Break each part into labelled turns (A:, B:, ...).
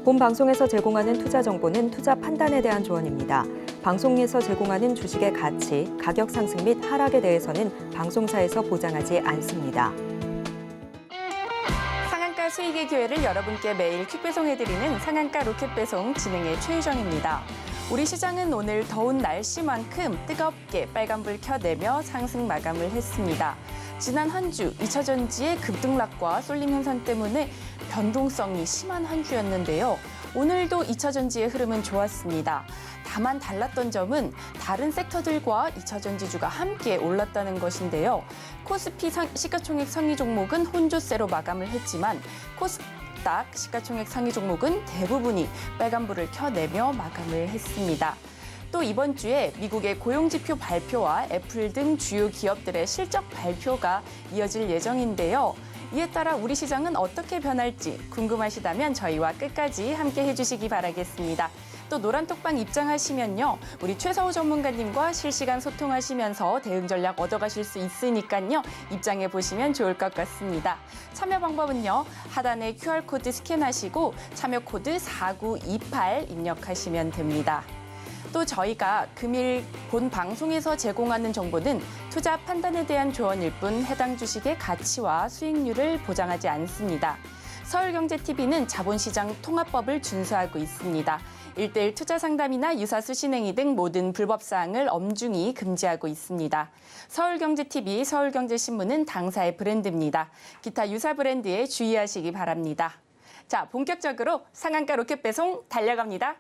A: 본 방송에서 제공하는 투자 정보는 투자 판단에 대한 조언입니다. 방송에서 제공하는 주식의 가치, 가격 상승 및 하락에 대해서는 방송사에서 보장하지 않습니다.
B: 상한가 수익의 기회를 여러분께 매일 퀵 배송해드리는 상한가 로켓 배송 진행의 최유정입니다. 우리 시장은 오늘 더운 날씨만큼 뜨겁게 빨간불 켜내며 상승 마감을 했습니다. 지난 한 주 2차 전지의 급등락과 쏠림 현상 때문에 변동성이 심한 한 주였는데요. 오늘도 2차 전지의 흐름은 좋았습니다. 다만 달랐던 점은 다른 섹터들과 2차 전지주가 함께 올랐다는 것인데요. 코스피 시가총액 상위 종목은 혼조세로 마감을 했지만 코스닥 시가총액 상위 종목은 대부분이 빨간불을 켜내며 마감을 했습니다. 또 이번 주에 미국의 고용지표 발표와 애플 등 주요 기업들의 실적 발표가 이어질 예정인데요. 이에 따라 우리 시장은 어떻게 변할지 궁금하시다면 저희와 끝까지 함께 해주시기 바라겠습니다. 또 노란톡방 입장하시면요. 우리 최서우 전문가님과 실시간 소통하시면서 대응 전략 얻어가실 수 있으니까요. 입장해 보시면 좋을 것 같습니다. 참여 방법은요. 하단에 QR코드 스캔하시고 참여 코드 4928 입력하시면 됩니다. 또 저희가 금일 본 방송에서 제공하는 정보는 투자 판단에 대한 조언일 뿐 해당 주식의 가치와 수익률을 보장하지 않습니다. 서울경제TV는 자본시장 통합법을 준수하고 있습니다. 1:1 투자 상담이나 유사수 신행위 등 모든 불법 사항을 엄중히 금지하고 있습니다. 서울경제TV, 서울경제신문은 당사의 브랜드입니다. 기타 유사 브랜드에 주의하시기 바랍니다. 자, 본격적으로 상한가 로켓 배송 달려갑니다.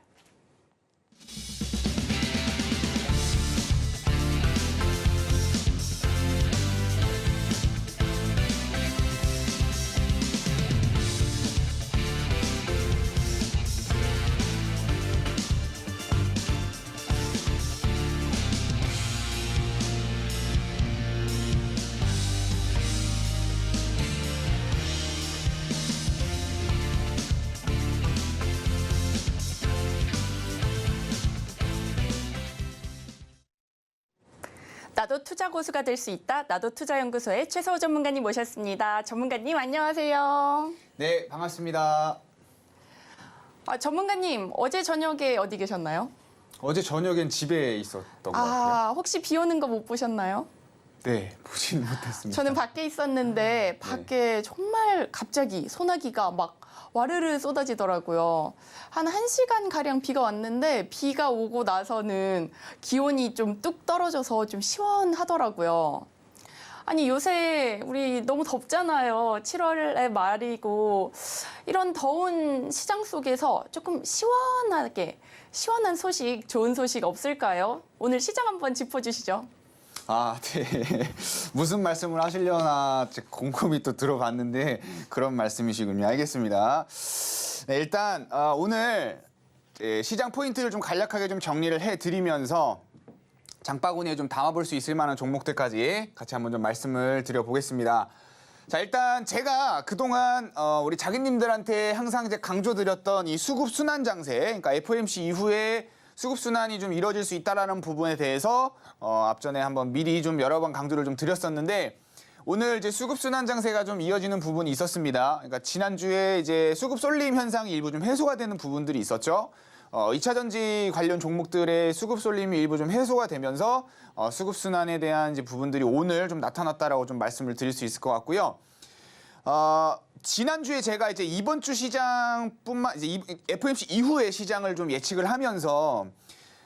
B: 나도 투자 고수가 될 수 있다. 나도 투자연구소의 최서우 전문가님 모셨습니다. 전문가님 안녕하세요.
C: 네, 반갑습니다.
B: 전문가님 어제 저녁에 어디 계셨나요?
C: 어제 저녁엔 집에 있었던 것 같아요.
B: 혹시 비 오는 거 못 보셨나요?
C: 네, 보지는 못했습니다.
B: 저는 밖에 있었는데 밖에 정말 갑자기 소나기가 막 와르르 쏟아지더라고요. 한 1시간가량 비가 왔는데 비가 오고 나서는 기온이 좀 뚝 떨어져서 좀 시원하더라고요. 아니 요새 우리 너무 덥잖아요. 7월의 말이고 이런 더운 시장 속에서 조금 시원하게 시원한 소식, 좋은 소식 없을까요? 오늘 시장 한번 짚어주시죠.
C: 네. 무슨 말씀을 하시려나 곰곰이 또 들어봤는데 그런 말씀이시군요. 알겠습니다. 네, 일단 오늘 시장 포인트를 좀 간략하게 좀 정리를 해드리면서 장바구니에 좀 담아볼 수 있을 만한 종목들까지 같이 한번 좀 말씀을 드려보겠습니다. 자, 일단 제가 그동안 우리 자기님들한테 항상 이제 강조드렸던 이 수급 순환 장세, 그러니까 FOMC 이후에 수급 순환이 좀 이뤄질 수 있다라는 부분에 대해서 앞전에 한번 미리 좀 여러 번 강조를 좀 드렸었는데 오늘 이제 수급 순환 장세가 좀 이어지는 부분이 있었습니다. 그러니까 지난주에 이제 수급 쏠림 현상이 일부 좀 해소가 되는 부분들이 있었죠. 2차 전지 관련 종목들의 수급 쏠림이 일부 좀 해소가 되면서 수급 순환에 대한 이제 부분들이 오늘 좀 나타났다라고 좀 말씀을 드릴 수 있을 것 같고요. 지난주에 제가 이제 이번 주 시장뿐만 이제 FOMC 이후의 시장을 좀 예측을 하면서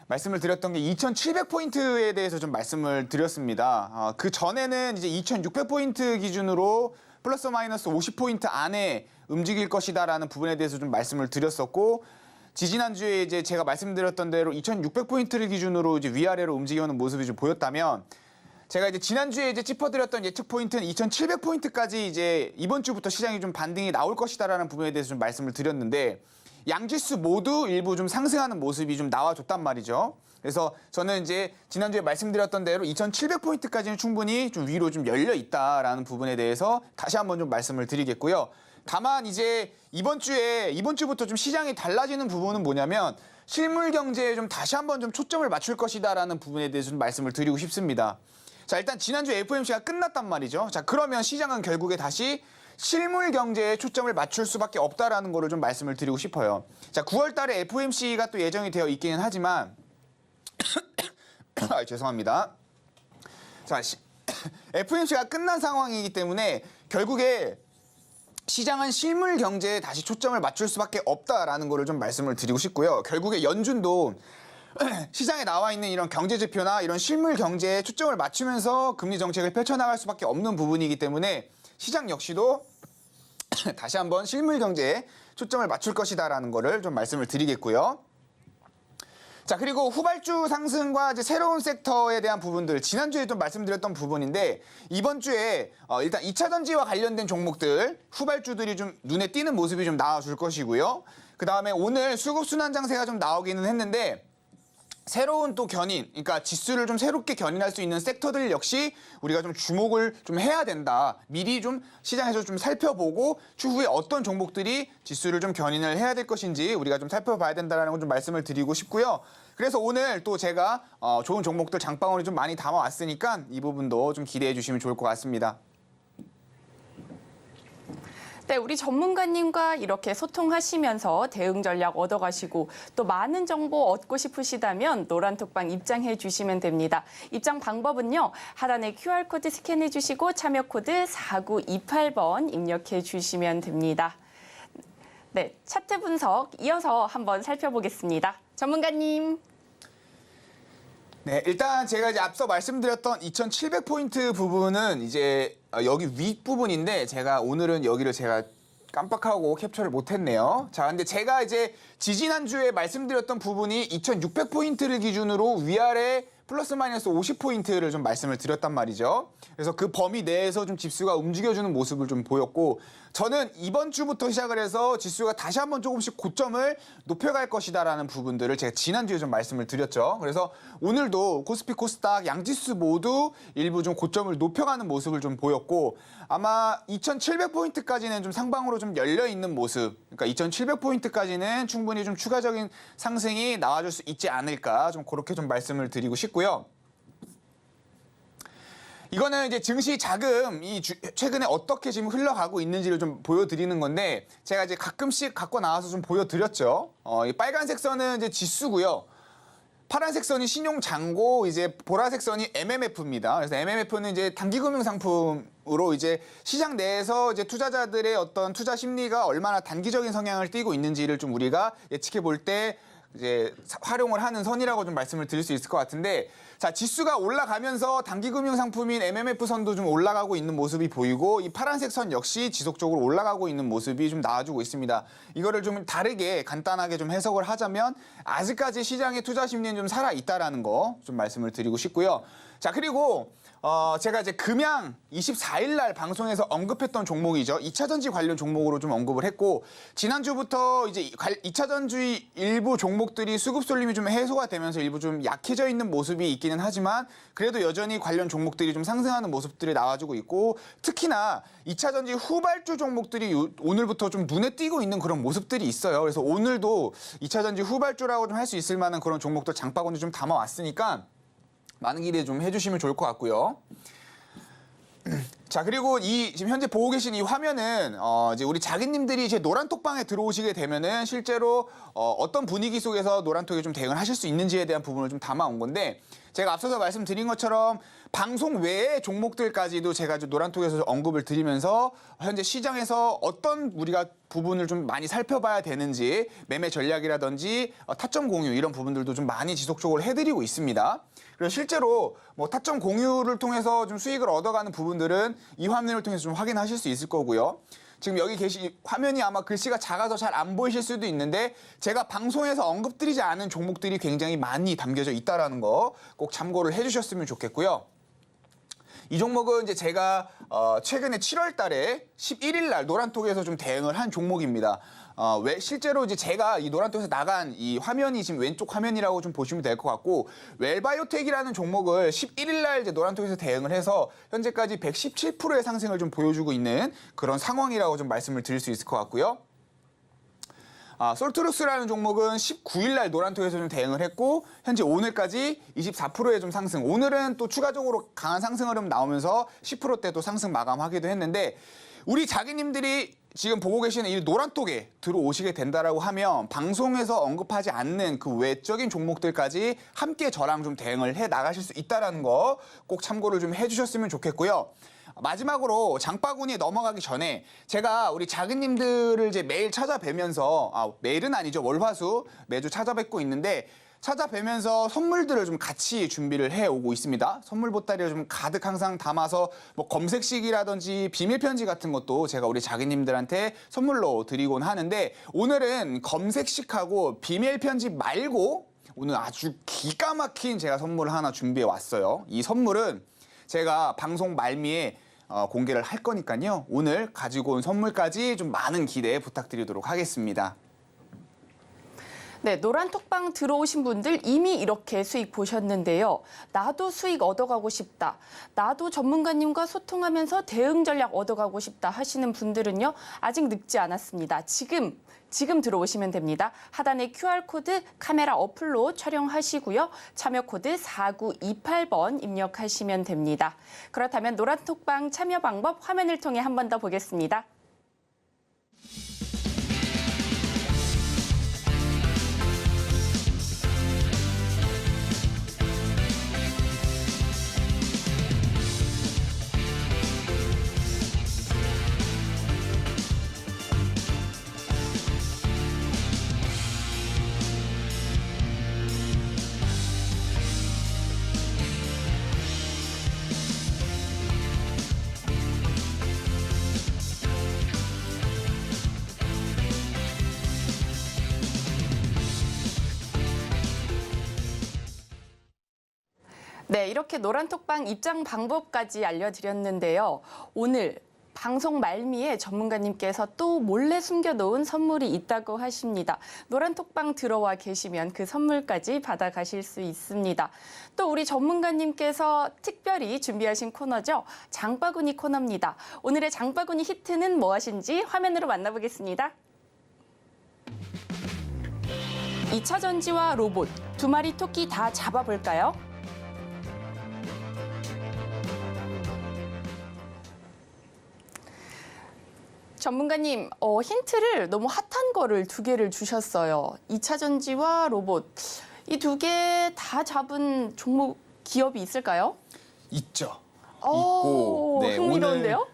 C: 말씀을 드렸던 게 2,700포인트에 대해서 좀 말씀을 드렸습니다. 그 전에는 이제 2,600포인트 기준으로 플러스 마이너스 50포인트 안에 움직일 것이다라는 부분에 대해서 좀 말씀을 드렸었고 지지난주에 이제 제가 말씀드렸던 대로 2,600포인트를 기준으로 이제 위아래로 움직여오는 모습이 좀 보였다면 제가 이제 지난주에 이제 짚어드렸던 예측 포인트는 2,700포인트까지 이제 이번 주부터 시장이 좀 반등이 나올 것이다라는 부분에 대해서 좀 말씀을 드렸는데 양지수 모두 일부 좀 상승하는 모습이 좀 나와줬단 말이죠. 그래서 저는 이제 지난주에 말씀드렸던 대로 2,700포인트까지는 충분히 좀 위로 좀 열려 있다라는 부분에 대해서 다시 한번 좀 말씀을 드리겠고요. 다만 이제 이번 주부터 좀 시장이 달라지는 부분은 뭐냐면 실물 경제에 좀 다시 한번 좀 초점을 맞출 것이다라는 부분에 대해서 좀 말씀을 드리고 싶습니다. 자, 일단 지난주 FOMC가 끝났단 말이죠. 자, 그러면 시장은 결국에 다시 실물 경제에 초점을 맞출 수밖에 없다라는 거를 좀 말씀을 드리고 싶어요. 자, 9월 달에 FOMC가 또 예정이 되어 있기는 하지만 죄송합니다. 자, FOMC가 끝난 상황이기 때문에 결국에 시장은 실물 경제에 다시 초점을 맞출 수밖에 없다라는 거를 좀 말씀을 드리고 싶고요. 결국에 연준도 시장에 나와 있는 이런 경제 지표나 이런 실물 경제에 초점을 맞추면서 금리 정책을 펼쳐나갈 수밖에 없는 부분이기 때문에 시장 역시도 다시 한번 실물 경제에 초점을 맞출 것이다라는 거를 좀 말씀을 드리겠고요. 자, 그리고 후발주 상승과 이제 새로운 섹터에 대한 부분들, 지난주에 좀 말씀드렸던 부분인데, 이번 주에 일단 2차 전지와 관련된 종목들, 후발주들이 좀 눈에 띄는 모습이 좀 나와줄 것이고요. 그 다음에 오늘 수급 순환 장세가 좀 나오기는 했는데, 새로운 또 견인, 그러니까 지수를 좀 새롭게 견인할 수 있는 섹터들 역시 우리가 좀 주목을 좀 해야 된다. 미리 좀 시장에서 좀 살펴보고 추후에 어떤 종목들이 지수를 좀 견인을 해야 될 것인지 우리가 좀 살펴봐야 된다는 걸 좀 말씀을 드리고 싶고요. 그래서 오늘 또 제가 좋은 종목들 장바구니 좀 많이 담아왔으니까 이 부분도 좀 기대해 주시면 좋을 것 같습니다.
B: 네, 우리 전문가님과 이렇게 소통하시면서 대응 전략 얻어가시고 또 많은 정보 얻고 싶으시다면 노란톡방 입장해 주시면 됩니다. 입장 방법은요. 하단에 QR코드 스캔해 주시고 참여 코드 4928번 입력해 주시면 됩니다. 네, 차트 분석 이어서 한번 살펴보겠습니다. 전문가님.
C: 네, 일단 제가 이제 앞서 말씀드렸던 2,700포인트 부분은 이제 여기 윗부분인데 제가 오늘은 여기를 제가 깜빡하고 캡처를 못했네요. 자, 근데 제가 이제 지지난주에 말씀드렸던 부분이 2,600포인트를 기준으로 위아래 플러스 마이너스 50포인트를 좀 말씀을 드렸단 말이죠. 그래서 그 범위 내에서 좀 지수가 움직여주는 모습을 좀 보였고, 저는 이번 주부터 시작을 해서 지수가 다시 한번 조금씩 고점을 높여갈 것이다라는 부분들을 제가 지난주에 좀 말씀을 드렸죠. 그래서 오늘도 코스피, 코스닥, 양지수 모두 일부 좀 고점을 높여가는 모습을 좀 보였고, 아마 2,700포인트까지는 좀 상방으로 좀 열려있는 모습, 그러니까 2,700포인트까지는 충분히 좀 추가적인 상승이 나와줄 수 있지 않을까, 좀 그렇게 좀 말씀을 드리고 싶고요. 이거는 이제 증시 자금 최근에 어떻게 지금 흘러가고 있는지를 좀 보여드리는 건데, 제가 이제 가끔씩 갖고 나와서 좀 보여드렸죠. 이 빨간색 선은 이제 지수고요. 파란색 선이 신용잔고, 이제 보라색 선이 MMF입니다. 그래서 MMF는 이제 단기금융상품으로 이제 시장 내에서 이제 투자자들의 어떤 투자 심리가 얼마나 단기적인 성향을 띠고 있는지를 좀 우리가 예측해 볼 때 이제 활용을 하는 선이라고 좀 말씀을 드릴 수 있을 것 같은데, 자, 지수가 올라가면서 단기금융 상품인 MMF 선도 좀 올라가고 있는 모습이 보이고, 이 파란색 선 역시 지속적으로 올라가고 있는 모습이 좀 나와주고 있습니다. 이거를 좀 다르게 간단하게 좀 해석을 하자면 아직까지 시장의 투자 심리는 좀 살아 있다라는 거 좀 말씀을 드리고 싶고요. 자, 그리고 제가 이제 금양 24일 날 방송에서 언급했던 종목이죠. 2차 전지 관련 종목으로 좀 언급을 했고, 지난주부터 이제 2차 전지 일부 종목들이 수급 쏠림이 좀 해소가 되면서 일부 좀 약해져 있는 모습이 있기는 하지만, 그래도 여전히 관련 종목들이 좀 상승하는 모습들이 나와주고 있고, 특히나 2차 전지 후발주 종목들이 오늘부터 좀 눈에 띄고 있는 그런 모습들이 있어요. 그래서 오늘도 2차 전지 후발주라고 좀 할 수 있을 만한 그런 종목도 장바구니 좀 담아왔으니까 많은 기대 좀 해주시면 좋을 것 같고요. 자, 그리고 지금 현재 보고 계신 이 화면은 이제 우리 자기님들이 이제 노란톡방에 들어오시게 되면은 실제로 어떤 분위기 속에서 노란톡에 좀 대응을 하실 수 있는지에 대한 부분을 좀 담아온 건데, 제가 앞서서 말씀드린 것처럼 방송 외의 종목들까지도 제가 노란톡에서 언급을 드리면서 현재 시장에서 어떤 우리가 부분을 좀 많이 살펴봐야 되는지, 매매 전략이라든지 타점 공유 이런 부분들도 좀 많이 지속적으로 해드리고 있습니다. 그래서 실제로 뭐 타점 공유를 통해서 좀 수익을 얻어가는 부분들은 이 화면을 통해서 좀 확인하실 수 있을 거고요. 지금 여기 화면이 아마 글씨가 작아서 잘 안 보이실 수도 있는데, 제가 방송에서 언급드리지 않은 종목들이 굉장히 많이 담겨져 있다는 거 꼭 참고를 해주셨으면 좋겠고요. 이 종목은 이제 제가 최근에 7월 달에 11일 날 노란톡에서 좀 대응을 한 종목입니다. 실제로 이제 제가 이 노란톡에서 나간 이 화면이 지금 왼쪽 화면이라고 좀 보시면 될 것 같고, 웰바이오텍이라는 종목을 11일 날 이제 노란톡에서 대응을 해서 현재까지 117%의 상승을 좀 보여주고 있는 그런 상황이라고 좀 말씀을 드릴 수 있을 것 같고요. 솔트룩스라는 종목은 19일 날 노란톡에서 좀 대응을 했고, 현재 오늘까지 24%의 좀 상승. 오늘은 또 추가적으로 강한 상승 흐름 나오면서 10%대 또 상승 마감하기도 했는데, 우리 자기님들이 지금 보고 계시는 이 노란톡에 들어오시게 된다라고 하면 방송에서 언급하지 않는 그 외적인 종목들까지 함께 저랑 좀 대응을 해 나가실 수 있다는 거 꼭 참고를 좀 해주셨으면 좋겠고요. 마지막으로 장바구니에 넘어가기 전에 제가 우리 자기님들을 이제 매일 찾아뵈면서 매일은 아니죠, 월화수 매주 찾아뵙고 있는데 찾아뵈면서 선물들을 좀 같이 준비를 해오고 있습니다. 선물 보따리를 좀 가득 항상 담아서 뭐 검색식이라든지 비밀 편지 같은 것도 제가 우리 자기님들한테 선물로 드리곤 하는데 오늘은 검색식하고 비밀 편지 말고 오늘 아주 기가 막힌 제가 선물을 하나 준비해 왔어요. 이 선물은 제가 방송 말미에 공개를 할 거니까요. 오늘 가지고 온 선물까지 좀 많은 기대 부탁드리도록 하겠습니다.
B: 네, 노란톡방 들어오신 분들 이미 이렇게 수익 보셨는데요. 나도 수익 얻어가고 싶다. 나도 전문가님과 소통하면서 대응 전략 얻어가고 싶다 하시는 분들은요. 아직 늦지 않았습니다. 지금 들어오시면 됩니다. 하단에 QR코드 카메라 어플로 촬영하시고요. 참여 코드 4928번 입력하시면 됩니다. 그렇다면 노란톡방 참여 방법 화면을 통해 한 번 더 보겠습니다. 네, 이렇게 노란톡방 입장 방법까지 알려드렸는데요. 오늘 방송 말미에 전문가님께서 또 몰래 숨겨놓은 선물이 있다고 하십니다. 노란톡방 들어와 계시면 그 선물까지 받아가실 수 있습니다. 또 우리 전문가님께서 특별히 준비하신 코너죠. 장바구니 코너입니다. 오늘의 장바구니 히트는 무엇인지 화면으로 만나보겠습니다. 2차 전지와 로봇, 두 마리 토끼 다 잡아볼까요? 전문가님, 힌트를 너무 핫한 거를 두 개를 주셨어요. 2차 전지와 로봇. 이 두 개 다 잡은 종목 기업이 있을까요?
C: 있죠.
B: 있고. 흥미로운데요?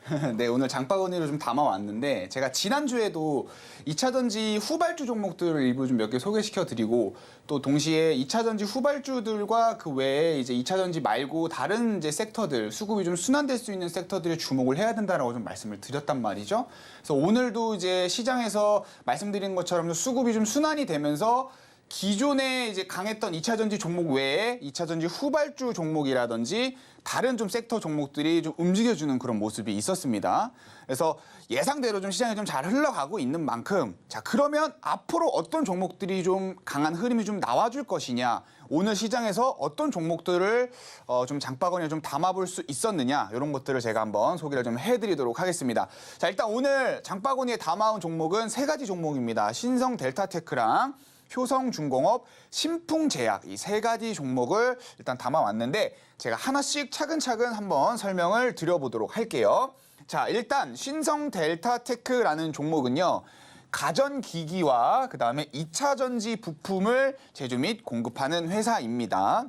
C: 오늘 장바구니로 좀 담아왔는데 제가 지난주에도 2차 전지 후발주 종목들을 일부 좀 몇 개 소개시켜 드리고 또 동시에 2차 전지 후발주들과 그 외에 이제 2차 전지 말고 다른 이제 섹터들, 수급이 좀 순환될 수 있는 섹터들에 주목을 해야 된다라고 좀 말씀을 드렸단 말이죠. 그래서 오늘도 이제 시장에서 말씀드린 것처럼 수급이 좀 순환이 되면서 기존에 이제 강했던 2차 전지 종목 외에 2차 전지 후발주 종목이라든지 다른 좀 섹터 종목들이 좀 움직여주는 그런 모습이 있었습니다. 그래서 예상대로 좀 시장이 좀 잘 흘러가고 있는 만큼 자, 그러면 앞으로 어떤 종목들이 좀 강한 흐름이 좀 나와줄 것이냐, 오늘 시장에서 어떤 종목들을 좀 장바구니에 좀 담아볼 수 있었느냐, 이런 것들을 제가 한번 소개를 좀 해드리도록 하겠습니다. 자, 일단 오늘 장바구니에 담아온 종목은 세 가지 종목입니다. 신성 델타테크랑 효성중공업, 신풍제약 이 세 가지 종목을 일단 담아왔는데 제가 하나씩 차근차근 한번 설명을 드려보도록 할게요. 자, 일단 신성 델타테크라는 종목은요. 가전기기와 그다음에 2차 전지 부품을 제조 및 공급하는 회사입니다.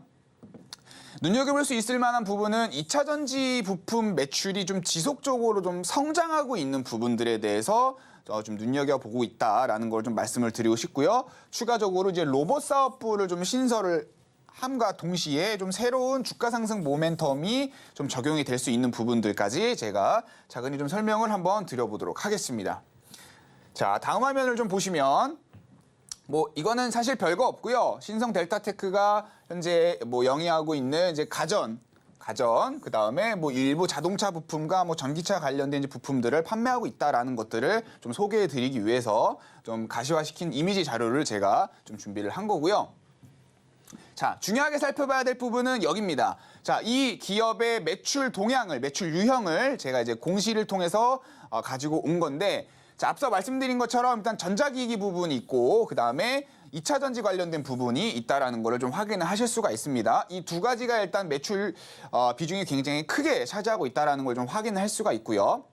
C: 눈여겨볼 수 있을 만한 부분은 2차 전지 부품 매출이 좀 지속적으로 좀 성장하고 있는 부분들에 대해서 좀 눈여겨보고 있다라는 걸 좀 말씀을 드리고 싶고요. 추가적으로 이제 로봇 사업부를 좀 신설을 함과 동시에 좀 새로운 주가 상승 모멘텀이 좀 적용이 될 수 있는 부분들까지 제가 차근히 좀 설명을 한번 드려보도록 하겠습니다. 자, 다음 화면을 좀 보시면 이거는 사실 별거 없고요. 신성 델타테크가 현재 영위하고 있는 이제 가전, 그다음에 일부 자동차 부품과 전기차 관련된 부품들을 판매하고 있다라는 것들을 좀 소개해 드리기 위해서 좀 가시화시킨 이미지 자료를 제가 좀 준비를 한 거고요. 자, 중요하게 살펴봐야 될 부분은 여기입니다. 자, 이 기업의 매출 동향을, 매출 유형을 제가 이제 공시를 통해서 가지고 온 건데, 자, 앞서 말씀드린 것처럼 일단 전자기기 부분이 있고, 그 다음에 2차 전지 관련된 부분이 있다라는 거를 좀 확인을 하실 수가 있습니다. 이 두 가지가 일단 매출 비중이 굉장히 크게 차지하고 있다라는 걸 좀 확인을 할 수가 있고요.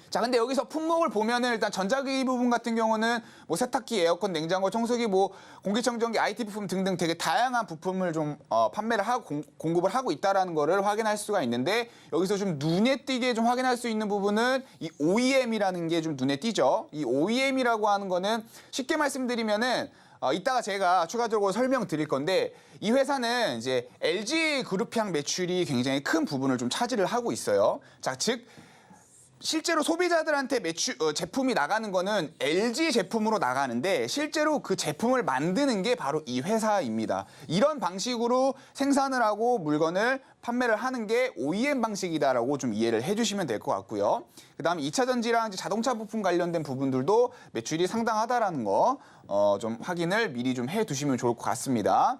C: 자, 근데 여기서 품목을 보면은 일단 전자기기 부분 같은 경우는 뭐 세탁기, 에어컨, 냉장고, 청소기, 뭐 공기청정기, IT 부품 등등 되게 다양한 부품을 좀 판매를 하고 공급을 하고 있다라는 거를 확인할 수가 있는데, 여기서 좀 눈에 띄게 좀 확인할 수 있는 부분은 이 OEM이라는 게 좀 눈에 띄죠. 이 OEM이라고 하는 거는 쉽게 말씀드리면은 이따가 제가 추가적으로 설명드릴 건데, 이 회사는 이제 LG 그룹향 매출이 굉장히 큰 부분을 좀 차지를 하고 있어요. 자, 즉 실제로 소비자들한테 제품이 나가는 거는 LG 제품으로 나가는데, 실제로 그 제품을 만드는 게 바로 이 회사입니다. 이런 방식으로 생산을 하고 물건을 판매를 하는 게 OEM 방식이다라고 좀 이해를 해주시면 될 것 같고요. 그다음에 2차 전지랑 자동차 부품 관련된 부분들도 매출이 상당하다라는 거 좀 확인을 미리 좀 해두시면 좋을 것 같습니다.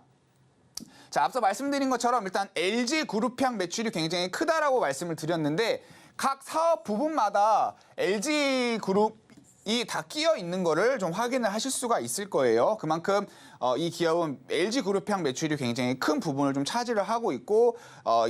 C: 자, 앞서 말씀드린 것처럼 일단 LG 그룹향 매출이 굉장히 크다라고 말씀을 드렸는데, 각 사업 부분마다 LG 그룹이 다 끼어 있는 거를 좀 확인을 하실 수가 있을 거예요. 그만큼 이 기업은 LG 그룹향 매출이 굉장히 큰 부분을 좀 차지를 하고 있고,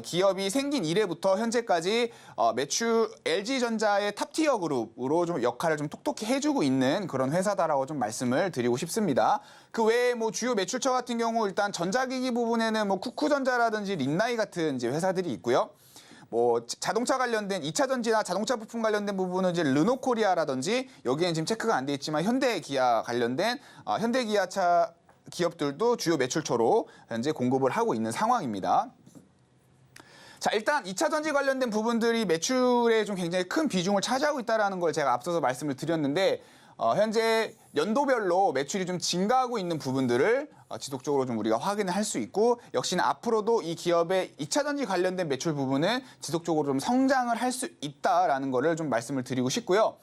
C: 기업이 생긴 이래부터 현재까지 매출 LG전자의 탑티어 그룹으로 좀 역할을 좀 톡톡히 해주고 있는 그런 회사다라고 좀 말씀을 드리고 싶습니다. 그 외에 뭐 주요 매출처 같은 경우 일단 전자기기 부분에는 뭐 쿠쿠전자라든지 린나이 같은 이제 회사들이 있고요. 뭐 자동차 관련된 2차 전지나 자동차 부품 관련된 부분은 이제 르노코리아라든지, 여기에는 지금 체크가 안 돼 있지만 현대기아 관련된 현대기아차 기업들도 주요 매출처로 현재 공급을 하고 있는 상황입니다. 자, 일단 2차 전지 관련된 부분들이 매출에 좀 굉장히 큰 비중을 차지하고 있다는 걸 제가 앞서서 말씀을 드렸는데, 현재 연도별로 매출이 좀 증가하고 있는 부분들을 지속적으로 좀 우리가 확인을 할 수 있고, 역시나 앞으로도 이 기업의 2차 전지 관련된 매출 부분은 지속적으로 좀 성장을 할 수 있다라는 거를 좀 말씀을 드리고 싶고요.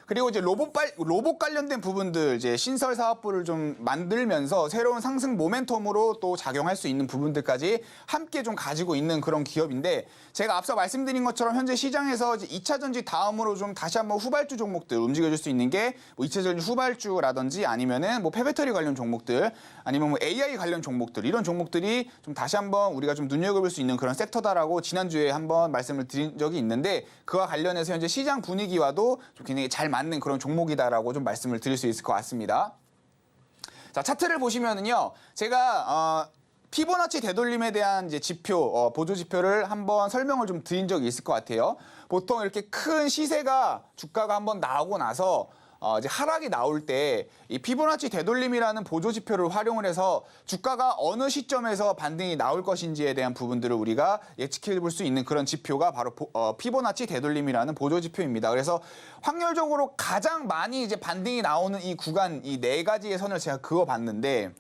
C: 그리고 이제 로봇 관련된 부분들, 이제 신설 사업부를 좀 만들면서 새로운 상승 모멘텀으로 또 작용할 수 있는 부분들까지 함께 좀 가지고 있는 그런 기업인데, 제가 앞서 말씀드린 것처럼 현재 시장에서 이제 2차 전지 다음으로 좀 다시 한번 후발주 종목들 움직여줄 수 있는 게 뭐 2차 전지 후발주라든지, 아니면은 뭐 폐배터리 관련 종목들, 아니면 뭐 AI 관련 종목들, 이런 종목들이 좀 다시 한번 우리가 좀 눈여겨볼 수 있는 그런 섹터다라고 지난주에 한번 말씀을 드린 적이 있는데, 그와 관련해서 현재 시장 분위기와도 좀 굉장히 잘 맞는 그런 종목이다라고 좀 말씀을 드릴 수 있을 것 같습니다. 자, 차트를 보시면은요, 제가 피보나치 되돌림에 대한 이제 지표, 보조 지표를 한번 설명을 좀 드린 적이 있을 것 같아요. 보통 이렇게 큰 시세가 주가가 한번 나오고 나서 이제 하락이 나올 때 이 피보나치 되돌림이라는 보조 지표를 활용을 해서 주가가 어느 시점에서 반등이 나올 것인지에 대한 부분들을 우리가 예측해 볼 수 있는 그런 지표가 바로 피보나치 되돌림이라는 보조 지표입니다. 그래서 확률적으로 가장 많이 이제 반등이 나오는 이 구간, 이 네 가지의 선을 제가 그어 봤는데,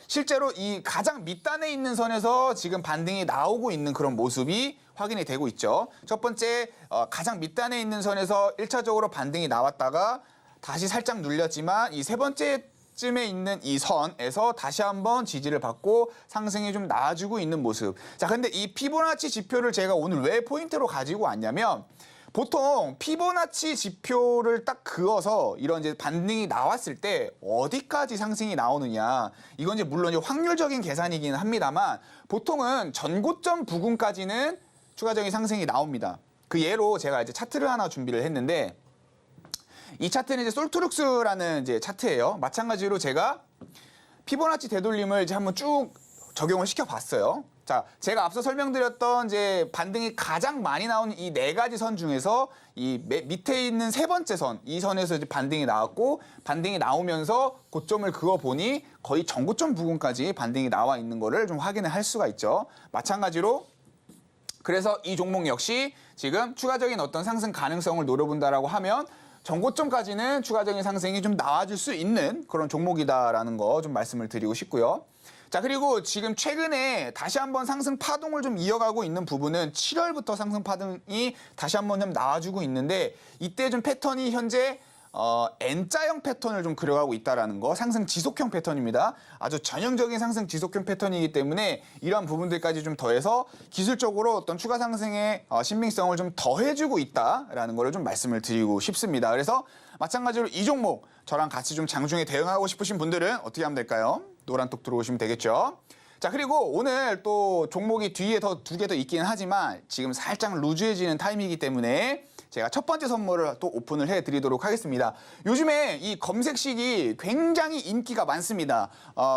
C: 실제로 이 가장 밑단에 있는 선에서 지금 반등이 나오고 있는 그런 모습이 확인이 되고 있죠. 첫 번째, 가장 밑단에 있는 선에서 1차적으로 반등이 나왔다가 다시 살짝 눌렸지만, 이 세 번째쯤에 있는 이 선에서 다시 한번 지지를 받고 상승이 좀 나아지고 있는 모습. 자, 근데 이 피보나치 지표를 제가 오늘 왜 포인트로 가지고 왔냐면, 보통 피보나치 지표를 딱 그어서 이런 이제 반등이 나왔을 때 어디까지 상승이 나오느냐, 이건 이제 물론 이제 확률적인 계산이기는 합니다만, 보통은 전고점 부근까지는 추가적인 상승이 나옵니다. 그 예로 제가 이제 차트를 하나 준비를 했는데, 이 차트는 이제 솔트룩스라는 이제 차트예요. 마찬가지로 제가 피보나치 되돌림을 이제 한번 쭉 적용을 시켜봤어요. 자, 제가 앞서 설명드렸던 이제 반등이 가장 많이 나오는 이 네 가지 선 중에서 이 밑에 있는 세 번째 선, 이 선에서 이제 반등이 나왔고, 반등이 나오면서 고점을 그어 보니 거의 전고점 부근까지 반등이 나와 있는 거를 좀 확인을 할 수가 있죠. 마찬가지로 그래서 이 종목 역시 지금 추가적인 어떤 상승 가능성을 노려본다라고 하면 전고점까지는 추가적인 상승이 좀 나와줄 수 있는 그런 종목이다라는 거 좀 말씀을 드리고 싶고요. 자, 그리고 지금 최근에 다시 한번 상승 파동을 좀 이어가고 있는 부분은 7월부터 상승 파동이 다시 한번 좀 나와주고 있는데, 이때 좀 패턴이 현재 N자형 패턴을 좀 그려가고 있다라는 거, 상승 지속형 패턴입니다. 아주 전형적인 상승 지속형 패턴이기 때문에 이러한 부분들까지 좀 더해서 기술적으로 어떤 추가 상승의 신빙성을 좀 더해주고 있다라는 거를 좀 말씀을 드리고 싶습니다. 그래서 마찬가지로 이 종목 저랑 같이 좀 장중에 대응하고 싶으신 분들은 어떻게 하면 될까요? 노란톡 들어오시면 되겠죠. 자, 그리고 오늘 또 종목이 뒤에 두 개 더 있기는 하지만 지금 살짝 루즈해지는 타임이기 때문에 제가 첫 번째 선물을 또 오픈을 해드리도록 하겠습니다. 요즘에 이 검색식이 굉장히 인기가 많습니다.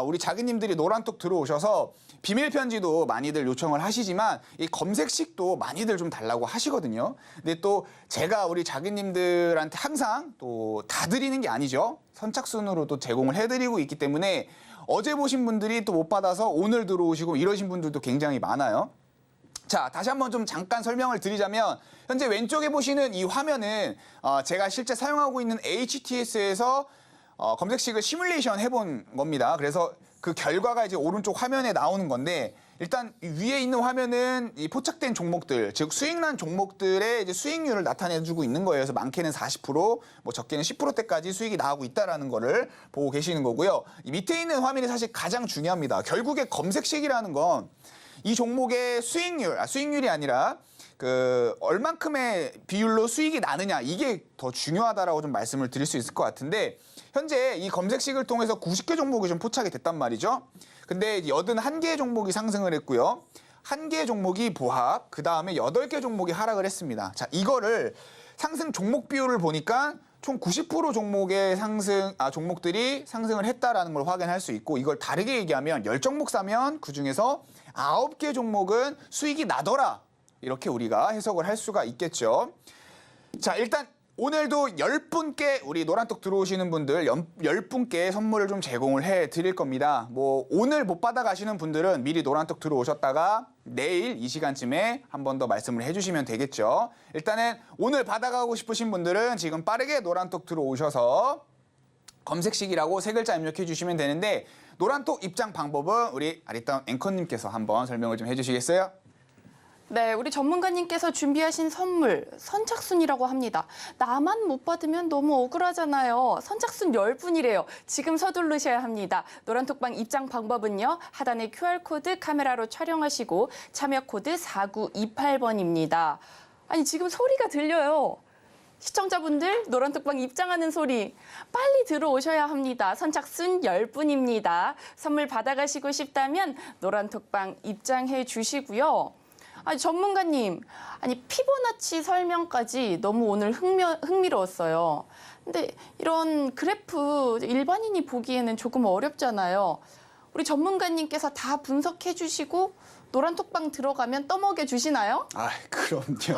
C: 우리 자기님들이 노란톡 들어오셔서 비밀 편지도 많이들 요청을 하시지만 이 검색식도 많이들 좀 달라고 하시거든요. 근데 또 제가 우리 자기님들한테 항상 또 다 드리는 게 아니죠. 선착순으로도 제공을 해드리고 있기 때문에 어제 보신 분들이 또 못 받아서 오늘 들어오시고 이러신 분들도 굉장히 많아요. 자, 다시 한번 좀 잠깐 설명을 드리자면 현재 왼쪽에 보시는 이 화면은 제가 실제 사용하고 있는 HTS에서 검색식을 시뮬레이션 해본 겁니다. 그래서 그 결과가 이제 오른쪽 화면에 나오는 건데 일단 위에 있는 화면은 이 포착된 종목들, 즉 수익난 종목들의 이제 수익률을 나타내주고 있는 거예요. 그래서 많게는 40%, 뭐 적게는 10%대까지 수익이 나오고 있다라는 거를 보고 계시는 거고요. 이 밑에 있는 화면이 사실 가장 중요합니다. 결국에 검색식이라는 건 이 종목의 수익률이 아니라 그 얼만큼의 비율로 수익이 나느냐 이게 더 중요하다라고 좀 말씀을 드릴 수 있을 것 같은데 현재 이 검색식을 통해서 90개 종목이 좀 포착이 됐단 말이죠. 근데 81개 종목이 상승을 했고요. 1개 종목이 보합, 그 다음에 8개 종목이 하락을 했습니다. 자, 이거를 상승 종목 비율을 보니까 총 90% 종목의 종목들이 상승을 했다라는 걸 확인할 수 있고 이걸 다르게 얘기하면 10종목 사면 그중에서 9개 종목은 수익이 나더라. 이렇게 우리가 해석을 할 수가 있겠죠. 자, 일단 오늘도 10분께 우리 노란톡 들어오시는 분들 10분께 선물을 좀 제공을 해 드릴 겁니다. 뭐 오늘 못 받아 가시는 분들은 미리 노란톡 들어오셨다가 내일 이 시간쯤에 한 번 더 말씀을 해주시면 되겠죠. 일단은 오늘 받아가고 싶으신 분들은 지금 빠르게 노란톡 들어오셔서 검색식이라고 세 글자 입력해 주시면 되는데 노란톡 입장 방법은 우리 아리따운 앵커님께서 한번 설명을 좀 해주시겠어요?
B: 네, 우리 전문가님께서 준비하신 선물 선착순이라고 합니다. 나만 못 받으면 너무 억울하잖아요. 선착순 10분이래요. 지금 서두르셔야 합니다. 노란톡방 입장 방법은요. 하단에 QR코드 카메라로 촬영하시고 참여 코드 4928번입니다. 아니 지금 소리가 들려요. 시청자분들 노란톡방 입장하는 소리 빨리 들어오셔야 합니다. 선착순 10분입니다. 선물 받아가시고 싶다면 노란톡방 입장해 주시고요. 아니 전문가님, 아니 피보나치 설명까지 너무 오늘 흥미로웠어요. 근데 이런 그래프 일반인이 보기에는 조금 어렵잖아요. 우리 전문가님께서 다 분석해 주시고 노란톡방 들어가면 떠먹여 주시나요?
C: 아, 그럼요. 네.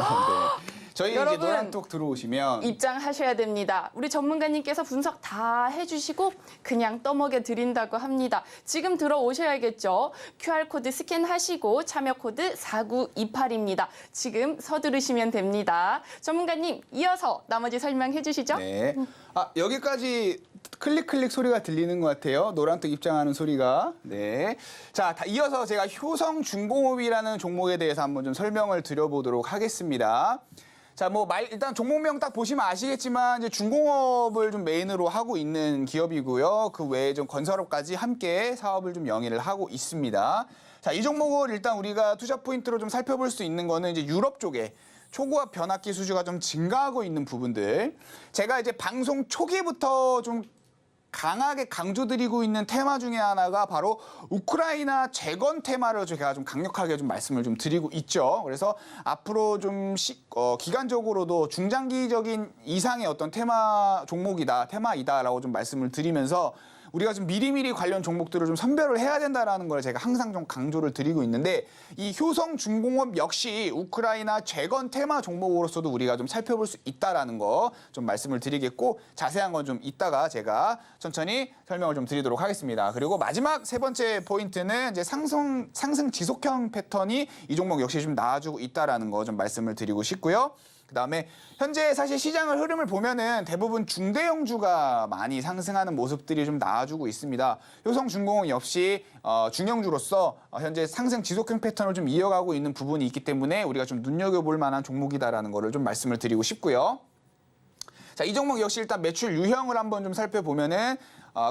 C: 저희 이제 노란톡 들어오시면
B: 입장하셔야 됩니다. 우리 전문가님께서 분석 다 해주시고 그냥 떠먹여 드린다고 합니다. 지금 들어오셔야겠죠. QR코드 스캔하시고 참여 코드 4928입니다. 지금 서두르시면 됩니다. 전문가님 이어서 나머지 설명해 주시죠.
C: 네. 여기까지 클릭 소리가 들리는 것 같아요. 노란톡 입장하는 소리가. 네. 자, 이어서 제가 효성중공업이라는 종목에 대해서 한번 좀 설명을 드려보도록 하겠습니다. 자, 일단 종목명 딱 보시면 아시겠지만 이제 중공업을 좀 메인으로 하고 있는 기업이고요. 그 외에 좀 건설업까지 함께 사업을 좀 영위를 하고 있습니다. 자, 이 종목을 일단 우리가 투자 포인트로 좀 살펴볼 수 있는 거는 이제 유럽 쪽에 초고압 변압기 수주가 좀 증가하고 있는 부분들. 제가 이제 방송 초기부터 좀 강하게 강조드리고 있는 테마 중에 하나가 바로 우크라이나 재건 테마를 제가 좀 강력하게 좀 말씀을 좀 드리고 있죠. 그래서 앞으로 좀 기간적으로도 중장기적인 이상의 어떤 테마이다라고 좀 말씀을 드리면서 우리가 좀 미리미리 관련 종목들을 좀 선별을 해야 된다라는 걸 제가 항상 좀 강조를 드리고 있는데 이 효성중공업 역시 우크라이나 재건 테마 종목으로서도 우리가 좀 살펴볼 수 있다라는 거 좀 말씀을 드리겠고 자세한 건 좀 이따가 제가 천천히 설명을 좀 드리도록 하겠습니다. 그리고 마지막 세 번째 포인트는 이제 상승 지속형 패턴이 이 종목 역시 좀 나와주고 있다라는 거 좀 말씀을 드리고 싶고요. 그다음에 현재 사실 시장을 흐름을 보면은 대부분 중대형주가 많이 상승하는 모습들이 좀 나와주고 있습니다. 효성중공업 역시 중형주로서 현재 상승 지속형 패턴을 좀 이어가고 있는 부분이 있기 때문에 우리가 좀 눈여겨볼 만한 종목이다라는 거를 좀 말씀을 드리고 싶고요. 자, 이 종목 역시 일단 매출 유형을 한번 좀 살펴보면은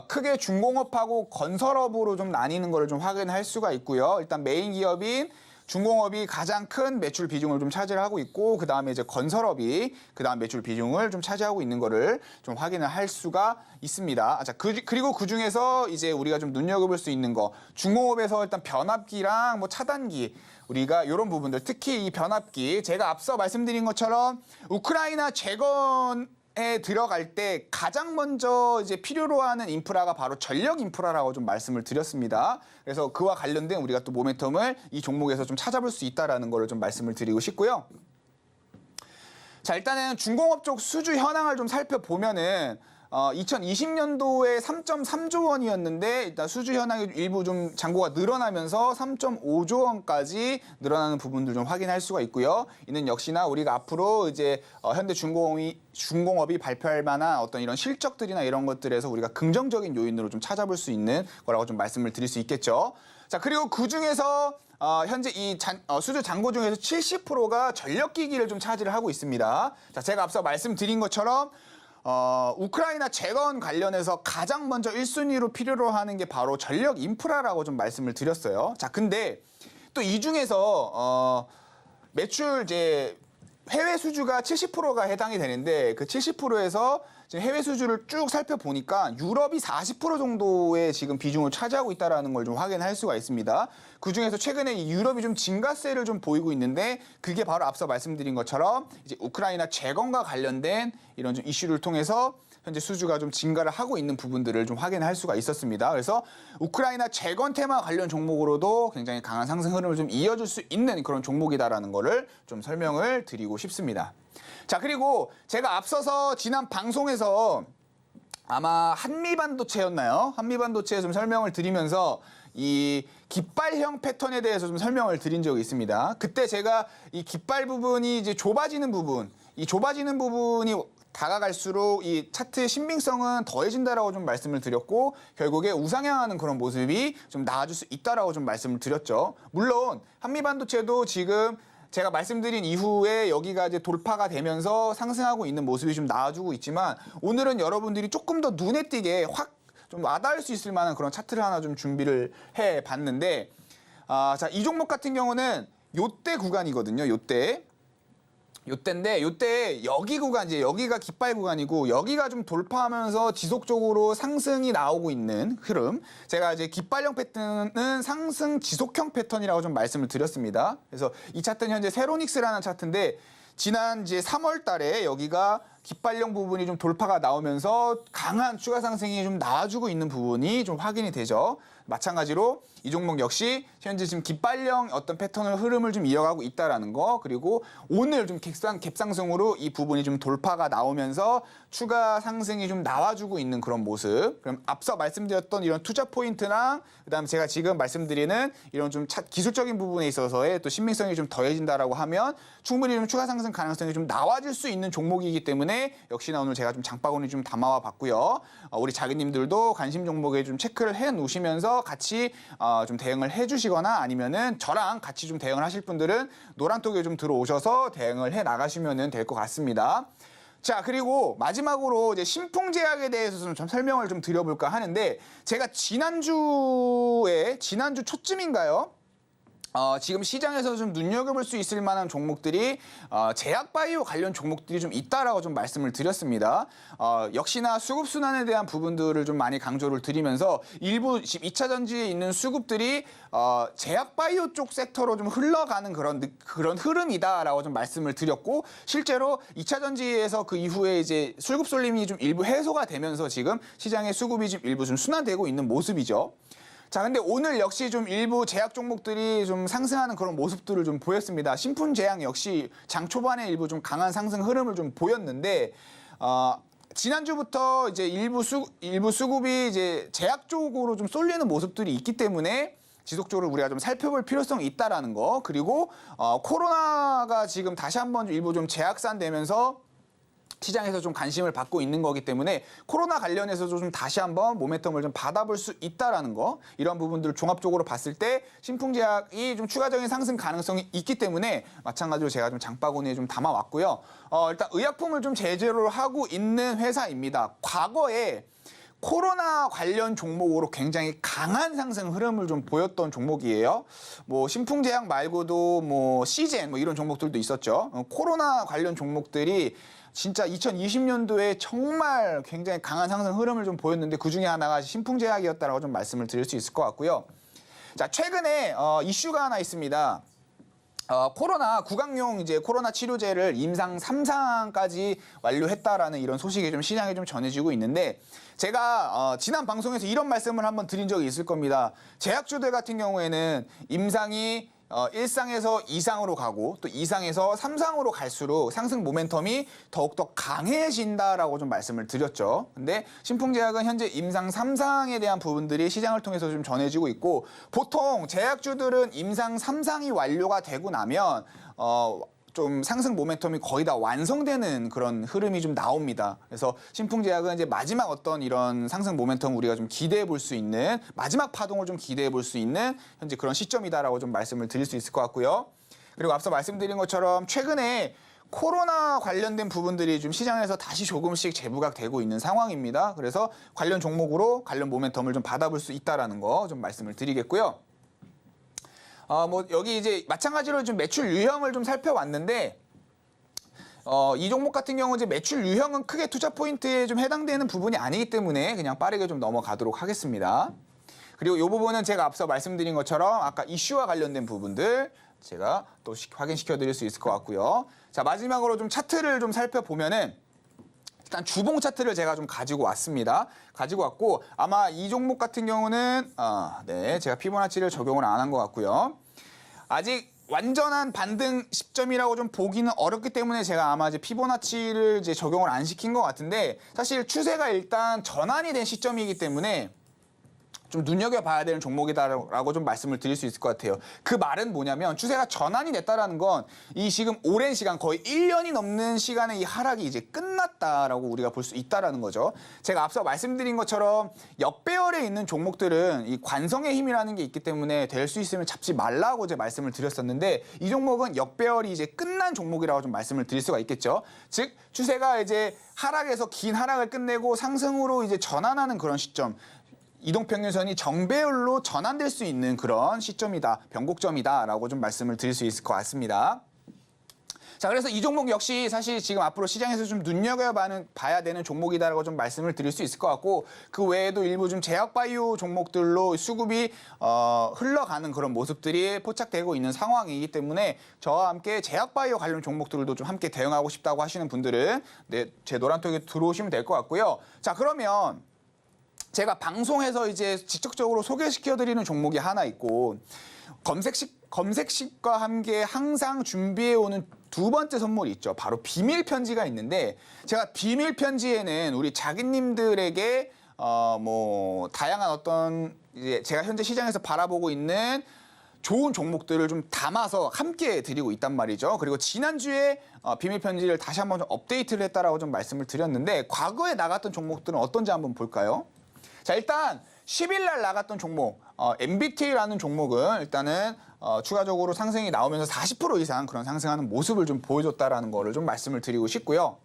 C: 크게 중공업하고 건설업으로 좀 나뉘는 거를 좀 확인할 수가 있고요. 일단 메인 기업인 중공업이 가장 큰 매출 비중을 좀 차지하고 있고 그다음에 이제 건설업이 그다음 매출 비중을 좀 차지하고 있는 거를 좀 확인을 할 수가 있습니다. 자, 그리고 그중에서 이제 우리가 좀 눈여겨볼 수 있는 거 중공업에서 일단 변압기랑 뭐 차단기 우리가 이런 부분들 특히 이 변압기 제가 앞서 말씀드린 것처럼 우크라이나 재건에 들어갈 때 가장 먼저 이제 필요로 하는 인프라가 바로 전력 인프라라고 좀 말씀을 드렸습니다. 그래서 그와 관련된 우리가 또 모멘텀을 이 종목에서 좀 찾아볼 수 있다라는 거를 좀 말씀을 드리고 싶고요. 자, 일단은 중공업 쪽 수주 현황을 좀 살펴보면은 2020년도에 3.3조 원이었는데 일단 수주 현황이 일부 좀 잔고가 늘어나면서 3.5조 원까지 늘어나는 부분들 좀 확인할 수가 있고요. 이는 역시나 우리가 앞으로 이제 중공업이 발표할 만한 어떤 이런 실적들이나 이런 것들에서 우리가 긍정적인 요인으로 좀 찾아볼 수 있는 거라고 좀 말씀을 드릴 수 있겠죠. 자, 그리고 그 중에서 현재 이 수주 잔고 중에서 70%가 전력기기를 좀 차지를 하고 있습니다. 자, 제가 앞서 말씀드린 것처럼 우크라이나 재건 관련해서 가장 먼저 1순위로 필요로 하는 게 바로 전력 인프라라고 좀 말씀을 드렸어요. 자, 근데 또 이 중에서 매출 이제 해외 수주가 70%가 해당이 되는데 그 70%에서 지금 해외 수주를 쭉 살펴보니까 유럽이 40% 정도의 지금 비중을 차지하고 있다는 걸 좀 확인할 수가 있습니다. 그중에서 최근에 이 유럽이 좀 증가세를 좀 보이고 있는데 그게 바로 앞서 말씀드린 것처럼 이제 우크라이나 재건과 관련된 이런 좀 이슈를 통해서 현재 수주가 좀 증가를 하고 있는 부분들을 좀 확인할 수가 있었습니다. 그래서 우크라이나 재건 테마 관련 종목으로도 굉장히 강한 상승 흐름을 좀 이어줄 수 있는 그런 종목이다라는 거를 좀 설명을 드리고 싶습니다. 자, 그리고 제가 앞서서 지난 방송에서 아마 한미반도체였나요? 한미반도체에 좀 설명을 드리면서 이 깃발형 패턴에 대해서 좀 설명을 드린 적이 있습니다. 그때 제가 이 깃발 부분이 이제 좁아지는 부분, 이 좁아지는 부분이 다가갈수록 이 차트의 신빙성은 더해진다라고 좀 말씀을 드렸고 결국에 우상향하는 그런 모습이 좀 나아질 수 있다라고 좀 말씀을 드렸죠. 물론 한미반도체도 지금 제가 말씀드린 이후에 여기가 이제 돌파가 되면서 상승하고 있는 모습이 좀 나아지고 있지만 오늘은 여러분들이 조금 더 눈에 띄게 확 좀 와닿을 수 있을 만한 그런 차트를 하나 좀 준비를 해 봤는데 자, 이 종목 같은 경우는 요때 구간이거든요. 요때인데 요때 여기 구간 이제 여기가 깃발 구간이고 여기가 좀 돌파하면서 지속적으로 상승이 나오고 있는 흐름. 제가 이제 깃발형 패턴은 상승 지속형 패턴이라고 좀 말씀을 드렸습니다. 그래서 이 차트는 현재 세로닉스라는 차트인데 지난 이제 3월 달에 여기가 깃발형 부분이 좀 돌파가 나오면서 강한 추가 상승이 좀 나와주고 있는 부분이 좀 확인이 되죠. 마찬가지로 이 종목 역시 현재 지금 깃발형 어떤 패턴을 흐름을 좀 이어가고 있다라는 거 그리고 오늘 좀 갭상승으로 이 부분이 좀 돌파가 나오면서 추가 상승이 좀 나와주고 있는 그런 모습. 그럼 앞서 말씀드렸던 이런 투자 포인트랑 그다음에 제가 지금 말씀드리는 이런 좀 기술적인 부분에 있어서의 또 신빙성이 좀 더해진다라고 하면 충분히 좀 추가 상승 가능성이 좀 나와질 수 있는 종목이기 때문에 역시나 오늘 제가 좀 장바구니 좀 담아와 봤고요. 우리 자기님들도 관심 종목에 좀 체크를 해 놓으시면서 같이 좀 대응을 해주시거나 아니면은 저랑 같이 좀 대응을 하실 분들은 노란톡에 좀 들어오셔서 대응을 해 나가시면 될 것 같습니다. 자, 그리고 마지막으로 이제 신풍제약에 대해서 좀 설명을 좀 드려볼까 하는데 제가 지난주 초쯤인가요? 지금 시장에서 좀 눈여겨볼 수 있을 만한 종목들이 제약바이오 관련 종목들이 좀 있다라고 좀 말씀을 드렸습니다. 역시나 수급순환에 대한 부분들을 좀 많이 강조를 드리면서 일부 2차 전지에 있는 수급들이 제약바이오 쪽 섹터로 좀 흘러가는 그런 흐름이다라고 좀 말씀을 드렸고 실제로 2차 전지에서 그 이후에 이제 수급 쏠림이 좀 일부 해소가 되면서 지금 시장의 수급이 좀 일부 좀 순환되고 있는 모습이죠. 자, 근데 오늘 역시 좀 일부 제약 종목들이 좀 상승하는 그런 모습들을 좀 보였습니다. 신풍제약 역시 장 초반에 일부 좀 강한 상승 흐름을 좀 보였는데, 지난주부터 이제 일부 수급이 이제 제약 쪽으로 좀 쏠리는 모습들이 있기 때문에 지속적으로 우리가 좀 살펴볼 필요성이 있다라는 거. 그리고 코로나가 지금 다시 한번 일부 좀 재확산되면서 시장에서 좀 관심을 받고 있는 거기 때문에 코로나 관련해서도 좀 다시 한번 모멘텀을 좀 받아볼 수 있다라는 거 이런 부분들을 종합적으로 봤을 때 신풍제약이 좀 추가적인 상승 가능성이 있기 때문에 마찬가지로 제가 좀 장바구니에 좀 담아왔고요. 일단 의약품을 좀 제조를 하고 있는 회사입니다. 과거에 코로나 관련 종목으로 굉장히 강한 상승 흐름을 좀 보였던 종목이에요. 뭐 신풍제약 말고도 뭐 시젠 뭐 이런 종목들도 있었죠. 코로나 관련 종목들이 진짜 2020년도에 정말 굉장히 강한 상승 흐름을 좀 보였는데 그 중에 하나가 신풍제약이었다라고 좀 말씀을 드릴 수 있을 것 같고요. 자, 최근에 이슈가 하나 있습니다. 코로나 구강용 이제 코로나 치료제를 임상 3상까지 완료했다라는 이런 소식이 좀 시장에 좀 전해지고 있는데 제가 지난 방송에서 이런 말씀을 한번 드린 적이 있을 겁니다. 제약주들 같은 경우에는 임상이 1상에서 2상으로 가고 또 2상에서 3상으로 갈수록 상승 모멘텀이 더욱더 강해진다라고 좀 말씀을 드렸죠. 근데 신풍제약은 현재 임상 3상에 대한 부분들이 시장을 통해서 좀 전해지고 있고 보통 제약주들은 임상 3상이 완료가 되고 나면 좀 상승 모멘텀이 거의 다 완성되는 그런 흐름이 좀 나옵니다. 그래서 신풍제약은 이제 마지막 어떤 이런 상승 모멘텀 우리가 좀 기대해 볼 수 있는 마지막 파동을 좀 기대해 볼 수 있는 현재 그런 시점이다라고 좀 말씀을 드릴 수 있을 것 같고요. 그리고 앞서 말씀드린 것처럼 최근에 코로나 관련된 부분들이 좀 시장에서 다시 조금씩 재부각되고 있는 상황입니다. 그래서 관련 종목으로 관련 모멘텀을 좀 받아볼 수 있다라는 거 좀 말씀을 드리겠고요. 뭐 여기 이제 마찬가지로 좀 매출 유형을 좀 살펴왔는데 이 종목 같은 경우 이제 매출 유형은 크게 투자 포인트에 좀 해당되는 부분이 아니기 때문에 그냥 빠르게 좀 넘어가도록 하겠습니다. 그리고 이 부분은 제가 앞서 말씀드린 것처럼 아까 이슈와 관련된 부분들 제가 또 확인시켜 드릴 수 있을 것 같고요. 자, 마지막으로 좀 차트를 좀 살펴보면은 일단 주봉 차트를 제가 좀 가지고 왔습니다. 가지고 왔고 아마 이 종목 같은 경우는 네, 제가 피보나치를 적용을 안 한 것 같고요. 아직 완전한 반등 시점이라고 좀 보기는 어렵기 때문에 제가 아마 이제 피보나치를 이제 적용을 안 시킨 것 같은데 사실 추세가 일단 전환이 된 시점이기 때문에 좀 눈여겨봐야 되는 종목이다라고 좀 말씀을 드릴 수 있을 것 같아요. 그 말은 뭐냐면 추세가 전환이 됐다라는 건 이 지금 오랜 시간 거의 1년이 넘는 시간에 이 하락이 이제 끝났다라고 우리가 볼 수 있다라는 거죠. 제가 앞서 말씀드린 것처럼 역배열에 있는 종목들은 이 관성의 힘이라는 게 있기 때문에 될 수 있으면 잡지 말라고 제 말씀을 드렸었는데 이 종목은 역배열이 이제 끝난 종목이라고 좀 말씀을 드릴 수가 있겠죠. 즉 추세가 이제 하락에서 긴 하락을 끝내고 상승으로 이제 전환하는 그런 시점. 이동평균선이 정배열로 전환될 수 있는 그런 시점이다, 변곡점이다라고 좀 말씀을 드릴 수 있을 것 같습니다. 자, 그래서 이 종목 역시 사실 지금 앞으로 시장에서 좀 눈여겨봐야 되는 종목이다라고 좀 말씀을 드릴 수 있을 것 같고 그 외에도 일부 좀 제약바이오 종목들로 수급이 흘러가는 그런 모습들이 포착되고 있는 상황이기 때문에 저와 함께 제약바이오 관련 종목들도 좀 함께 대응하고 싶다고 하시는 분들은 네, 제 노란톡에 들어오시면 될 것 같고요. 자, 그러면 제가 방송에서 이제 직접적으로 소개시켜드리는 종목이 하나 있고 검색식과 함께 항상 준비해오는 두 번째 선물이 있죠. 바로 비밀 편지가 있는데 제가 비밀 편지에는 우리 자기님들에게 뭐 다양한 어떤 이제 제가 현재 시장에서 바라보고 있는 좋은 종목들을 좀 담아서 함께 드리고 있단 말이죠. 그리고 지난주에 비밀 편지를 다시 한번 좀 업데이트를 했다라고 좀 말씀을 드렸는데 과거에 나갔던 종목들은 어떤지 한번 볼까요? 자, 일단 10일 날 나갔던 종목 MBT라는 종목은 일단은 추가적으로 상승이 나오면서 40% 이상 그런 상승하는 모습을 좀 보여줬다라는 거를 좀 말씀을 드리고 싶고요.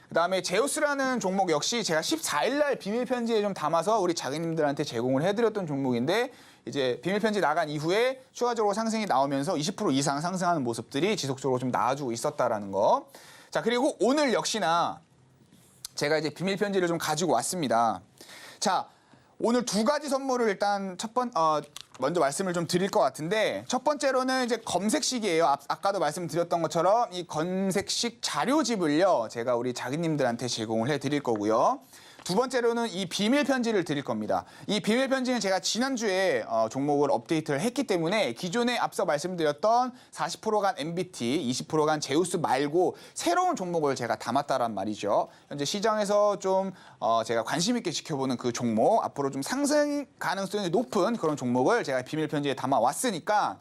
C: 그다음에 제우스라는 종목 역시 제가 14일 날 비밀 편지에 좀 담아서 우리 자기님들한테 제공을 해드렸던 종목인데 이제 비밀 편지 나간 이후에 추가적으로 상승이 나오면서 20% 이상 상승하는 모습들이 지속적으로 좀 나와주고 있었다라는 거. 자, 그리고 오늘 역시나 제가 이제 비밀 편지를 좀 가지고 왔습니다. 자, 오늘 두 가지 선물을 일단 먼저 말씀을 좀 드릴 것 같은데 첫 번째로는 이제 검색식이에요. 아까도 말씀드렸던 것처럼 이 검색식 자료집을요. 제가 우리 자기님들한테 제공을 해드릴 거고요. 두 번째로는 이 비밀 편지를 드릴 겁니다. 이 비밀 편지는 제가 지난주에 종목을 업데이트를 했기 때문에 기존에 앞서 말씀드렸던 40%간 MBT, 20%간 제우스 말고 새로운 종목을 제가 담았다란 말이죠. 현재 시장에서 좀 제가 관심 있게 지켜보는 그 종목, 앞으로 좀 상승 가능성이 높은 그런 종목을 제가 비밀 편지에 담아왔으니까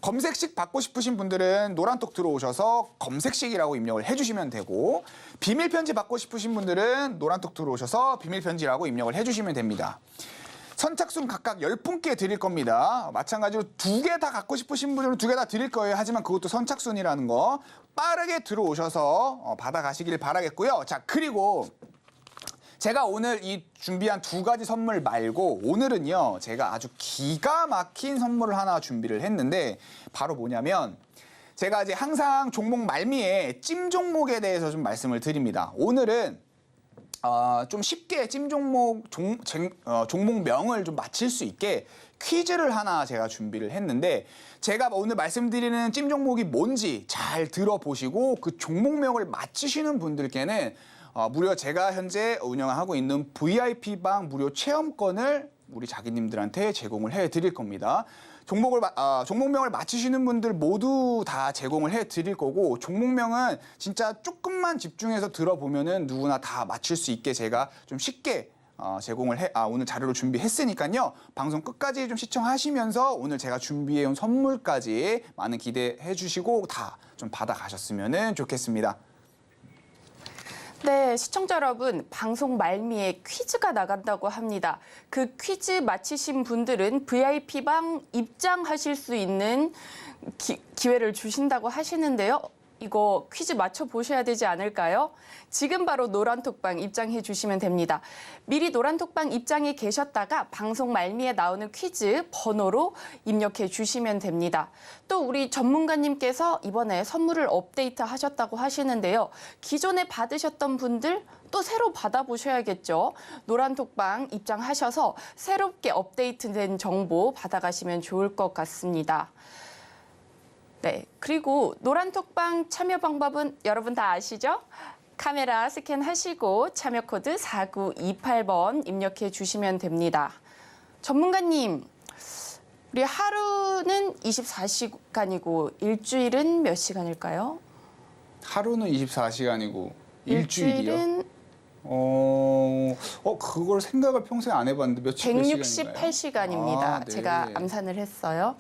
C: 검색식 받고 싶으신 분들은 노란톡 들어오셔서 검색식이라고 입력을 해주시면 되고 비밀 편지 받고 싶으신 분들은 노란톡 들어오셔서 비밀 편지라고 입력을 해주시면 됩니다. 선착순 각각 10분께 드릴 겁니다. 마찬가지로 두 개 다 갖고 싶으신 분들은 두 개 다 드릴 거예요. 하지만 그것도 선착순이라는 거 빠르게 들어오셔서 받아가시길 바라겠고요. 자, 그리고 제가 오늘 이 준비한 두 가지 선물 말고 오늘은요, 제가 아주 기가 막힌 선물을 하나 준비를 했는데 바로 뭐냐면 제가 이제 항상 종목 말미에 찜 종목에 대해서 좀 말씀을 드립니다. 오늘은 좀 쉽게 찜 종목 종목명을 좀 맞힐 수 있게 퀴즈를 하나 제가 준비를 했는데 제가 오늘 말씀드리는 찜 종목이 뭔지 잘 들어보시고 그 종목명을 맞히시는 분들께는 무려 제가 현재 운영하고 있는 VIP방 무료 체험권을 우리 자기님들한테 제공을 해드릴 겁니다. 종목명을 맞히시는 분들 모두 다 제공을 해드릴 거고 종목명은 진짜 조금만 집중해서 들어보면은 누구나 다 맞힐 수 있게 제가 좀 쉽게 오늘 자료를 준비했으니까요. 방송 끝까지 좀 시청하시면서 오늘 제가 준비해온 선물까지 많은 기대해 주시고 다 좀 받아가셨으면 좋겠습니다.
B: 네, 시청자 여러분, 방송 말미에 퀴즈가 나간다고 합니다. 그 퀴즈 맞히신 분들은 VIP방 입장하실 수 있는 기회를 주신다고 하시는데요. 이거 퀴즈 맞춰보셔야 되지 않을까요? 지금 바로 노란톡방 입장해 주시면 됩니다. 미리 노란톡방 입장해 계셨다가 방송 말미에 나오는 퀴즈 번호로 입력해 주시면 됩니다. 또 우리 전문가님께서 이번에 선물을 업데이트 하셨다고 하시는데요. 기존에 받으셨던 분들 또 새로 받아보셔야겠죠. 노란톡방 입장하셔서 새롭게 업데이트된 정보 받아가시면 좋을 것 같습니다. 네, 그리고 노란톡방 참여 방법은 여러분 다 아시죠? 카메라 스캔하시고 참여 코드 4928번 입력해 주시면 됩니다. 전문가님, 우리 하루는 24시간이고 일주일은 몇 시간일까요?
C: 하루는 24시간이고 일주일이요?
B: 일주일은
C: 그걸 생각을 평생 안 해봤는데 몇 시간인가요?
B: 168시간입니다.
C: 네.
B: 제가 암산을 했어요.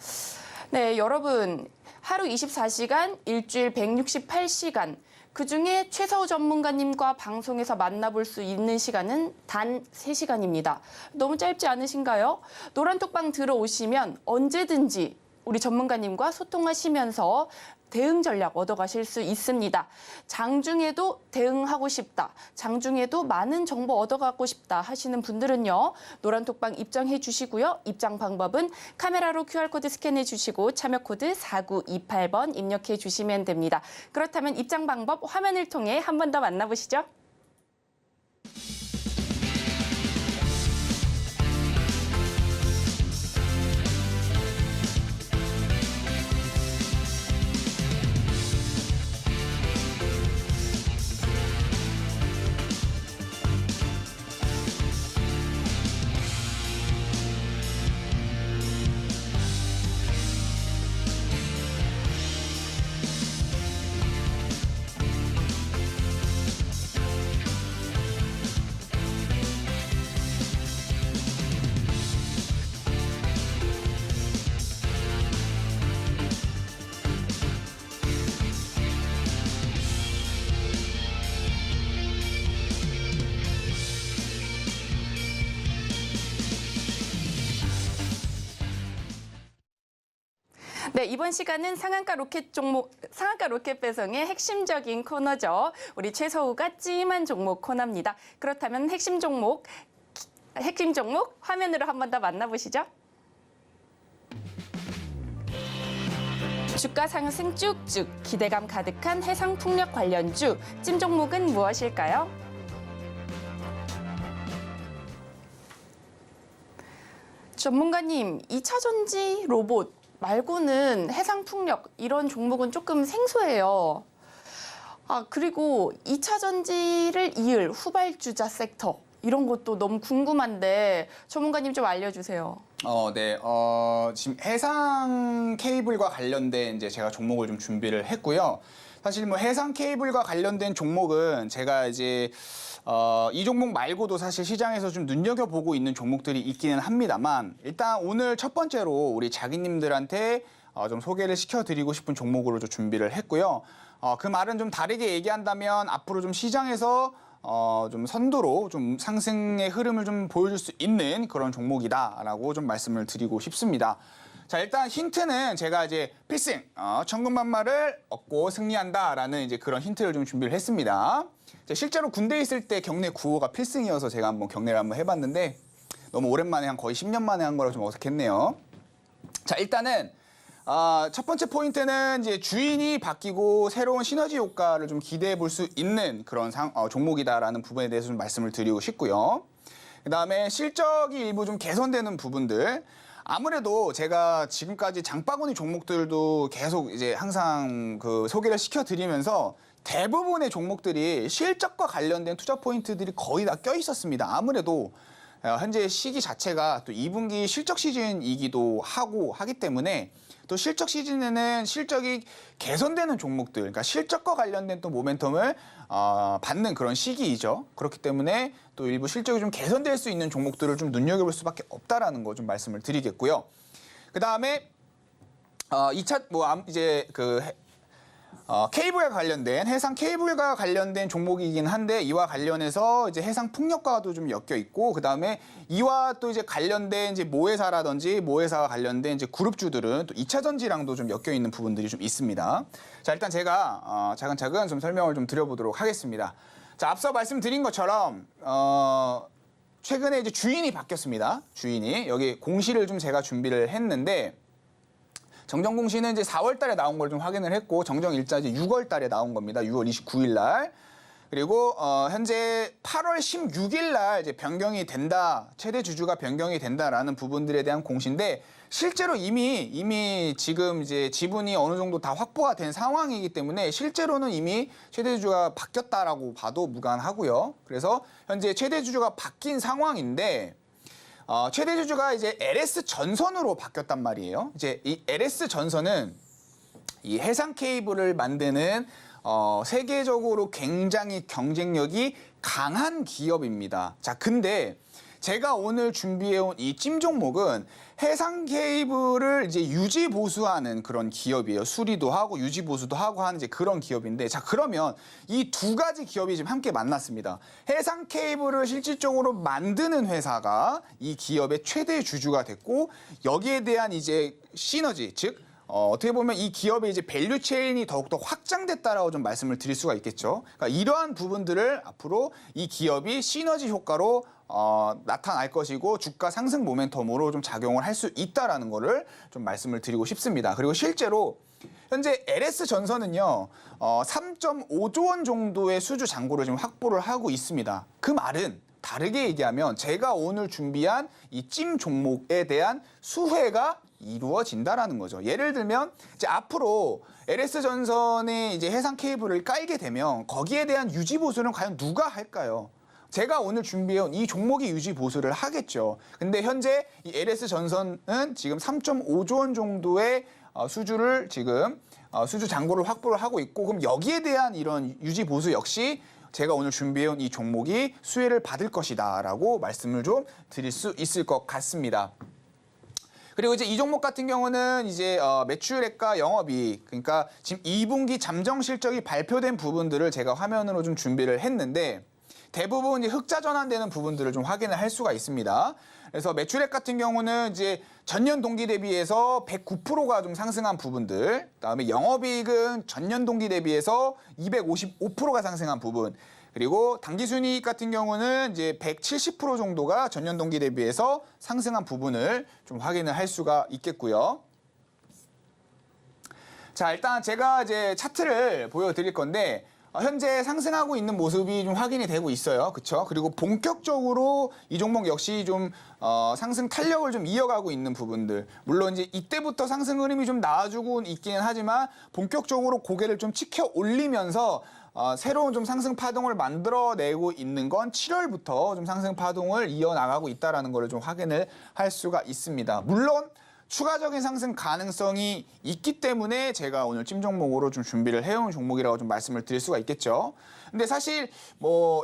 B: 네, 여러분 하루 24시간, 일주일 168시간. 그중에 최서우 전문가님과 방송에서 만나볼 수 있는 시간은 단 3시간입니다. 너무 짧지 않으신가요? 노란톡방 들어오시면 언제든지 우리 전문가님과 소통하시면서 대응 전략 얻어가실 수 있습니다. 장중에도 대응하고 싶다, 장중에도 많은 정보 얻어가고 싶다 하시는 분들은요. 노란톡방 입장해 주시고요. 입장 방법은 카메라로 QR코드 스캔해 주시고 참여 코드 4928번 입력해 주시면 됩니다. 그렇다면 입장 방법 화면을 통해 한 번 더 만나보시죠. 네, 이번 시간은 상한가 로켓 배송의 핵심적인 코너죠. 우리 최서우가 찜한 종목 코너입니다. 그렇다면 핵심 종목 화면으로 한 번 더 만나보시죠. 주가 상승 쭉쭉, 기대감 가득한 해상풍력 관련주, 찜 종목은 무엇일까요? 전문가님, 2차 전지 로봇 말고는 해상풍력 이런 종목은 조금 생소해요. 그리고 2차 전지를 이을 후발주자 섹터 이런 것도 너무 궁금한데 전문가님 좀 알려주세요.
C: 네. 지금 해상 케이블과 관련된 이제 제가 종목을 좀 준비를 했고요. 사실 뭐 해상 케이블과 관련된 종목은 제가 이제 이 종목 말고도 사실 시장에서 좀 눈여겨보고 있는 종목들이 있기는 합니다만 일단 오늘 첫 번째로 우리 자기님들한테 좀 소개를 시켜드리고 싶은 종목으로 좀 준비를 했고요. 그 말은 좀 다르게 얘기한다면 앞으로 좀 시장에서 좀 선두로 좀 상승의 흐름을 좀 보여줄 수 있는 그런 종목이다라고 좀 말씀을 드리고 싶습니다. 자, 일단 힌트는 제가 이제 필승, 천군만마를 얻고 승리한다라는 이제 그런 힌트를 좀 준비를 했습니다. 실제로 군대에 있을 때 경례 구호가 필승이어서 제가 한번 경례를 한번 해봤는데 너무 오랜만에 거의 10년 만에 한 거라 좀 어색했네요. 자, 일단은 첫 번째 포인트는 이제 주인이 바뀌고 새로운 시너지 효과를 좀 기대해 볼 수 있는 그런 종목이다라는 부분에 대해서 좀 말씀을 드리고 싶고요. 그다음에 실적이 일부 좀 개선되는 부분들. 아무래도 제가 지금까지 장바구니 종목들도 계속 이제 항상 그 소개를 시켜드리면서 대부분의 종목들이 실적과 관련된 투자 포인트들이 거의 다 껴 있었습니다. 아무래도 현재 시기 자체가 또 2분기 실적 시즌이기도 하기 때문에 또 실적 시즌에는 실적이 개선되는 종목들, 그러니까 실적과 관련된 또 모멘텀을 받는 그런 시기이죠. 그렇기 때문에 또 일부 실적이 좀 개선될 수 있는 종목들을 좀 눈여겨볼 수밖에 없다라는 거 좀 말씀을 드리겠고요. 그 다음에 2차 이제 케이블과 관련된 해상 케이블과 관련된 종목이긴 한데 이와 관련해서 이제 해상 풍력과도 좀 엮여 있고 그 다음에 이와 또 이제 관련된 이제 모회사라든지 모회사와 관련된 이제 그룹주들은 또 2차 전지랑도 좀 엮여 있는 부분들이 좀 있습니다. 자, 일단 제가 차근차근 좀 설명을 좀 드려보도록 하겠습니다. 자, 앞서 말씀드린 것처럼 최근에 이제 주인이 바뀌었습니다. 주인이 여기 공시를 좀 제가 준비를 했는데. 정정 공시는 이제 4월 달에 나온 걸 좀 확인을 했고 정정 일자 이제 6월 달에 나온 겁니다. 6월 29일 날. 그리고 현재 8월 16일 날 이제 변경이 된다. 최대 주주가 변경이 된다라는 부분들에 대한 공시인데 실제로 이미 지금 이제 지분이 어느 정도 다 확보가 된 상황이기 때문에 실제로는 이미 최대 주주가 바뀌었다라고 봐도 무관하고요. 그래서 현재 최대 주주가 바뀐 상황인데 최대 주주가 이제 LS 전선으로 바뀌었단 말이에요. 이제 이 LS 전선은 이 해상 케이블을 만드는 세계적으로 굉장히 경쟁력이 강한 기업입니다. 자, 근데 제가 오늘 준비해온 이 찜 종목은 해상 케이블을 이제 유지 보수하는 그런 기업이에요. 수리도 하고 유지 보수도 하고 하는 이제 그런 기업인데, 자, 그러면 이 두 가지 기업이 지금 함께 만났습니다. 해상 케이블을 실질적으로 만드는 회사가 이 기업의 최대 주주가 됐고 여기에 대한 이제 시너지, 즉 어떻게 보면 이 기업의 이제 밸류 체인이 더욱더 확장됐다라고 좀 말씀을 드릴 수가 있겠죠. 그러니까 이러한 부분들을 앞으로 이 기업이 시너지 효과로 나타날 것이고 주가 상승 모멘텀으로 좀 작용을 할 수 있다라는 거를 좀 말씀을 드리고 싶습니다. 그리고 실제로 현재 LS 전선은요 3.5조 원 정도의 수주 잔고를 지금 확보를 하고 있습니다. 그 말은 다르게 얘기하면 제가 오늘 준비한 이 찜 종목에 대한 수혜가 이루어진다라는 거죠. 예를 들면 이제 앞으로 LS 전선에 이제 해상 케이블을 깔게 되면 거기에 대한 유지 보수는 과연 누가 할까요? 제가 오늘 준비해온 이 종목이 유지 보수를 하겠죠. 근데 현재 이 LS 전선은 지금 3.5조 원 정도의 수주를 지금 수주 잔고를 확보를 하고 있고, 그럼 여기에 대한 이런 유지 보수 역시 제가 오늘 준비해온 이 종목이 수혜를 받을 것이다라고 말씀을 좀 드릴 수 있을 것 같습니다. 그리고 이제 이 종목 같은 경우는 이제 매출액과 영업이익, 그러니까 지금 2분기 잠정 실적이 발표된 부분들을 제가 화면으로 좀 준비를 했는데 대부분 이제 흑자 전환되는 부분들을 좀 확인을 할 수가 있습니다. 그래서 매출액 같은 경우는 이제 전년 동기 대비해서 109%가 좀 상승한 부분들, 그다음에 영업이익은 전년 동기 대비해서 255%가 상승한 부분, 그리고 당기순이익 같은 경우는 이제 170% 정도가 전년 동기 대비해서 상승한 부분을 좀 확인을 할 수가 있겠고요. 자, 일단 제가 이제 차트를 보여드릴 건데 현재 상승하고 있는 모습이 좀 확인이 되고 있어요. 그렇죠? 그리고 본격적으로 이 종목 역시 좀 상승 탄력을 좀 이어가고 있는 부분들. 물론 이제 이때부터 상승 흐름이 좀 나아지고 있기는 하지만 본격적으로 고개를 좀 치켜 올리면서 새로운 좀 상승 파동을 만들어내고 있는 건 7월부터 좀 상승 파동을 이어나가고 있다는 것을 좀 확인을 할 수가 있습니다. 물론 추가적인 상승 가능성이 있기 때문에 제가 오늘 찜 종목으로 좀 준비를 해온 종목이라고 좀 말씀을 드릴 수가 있겠죠. 근데 사실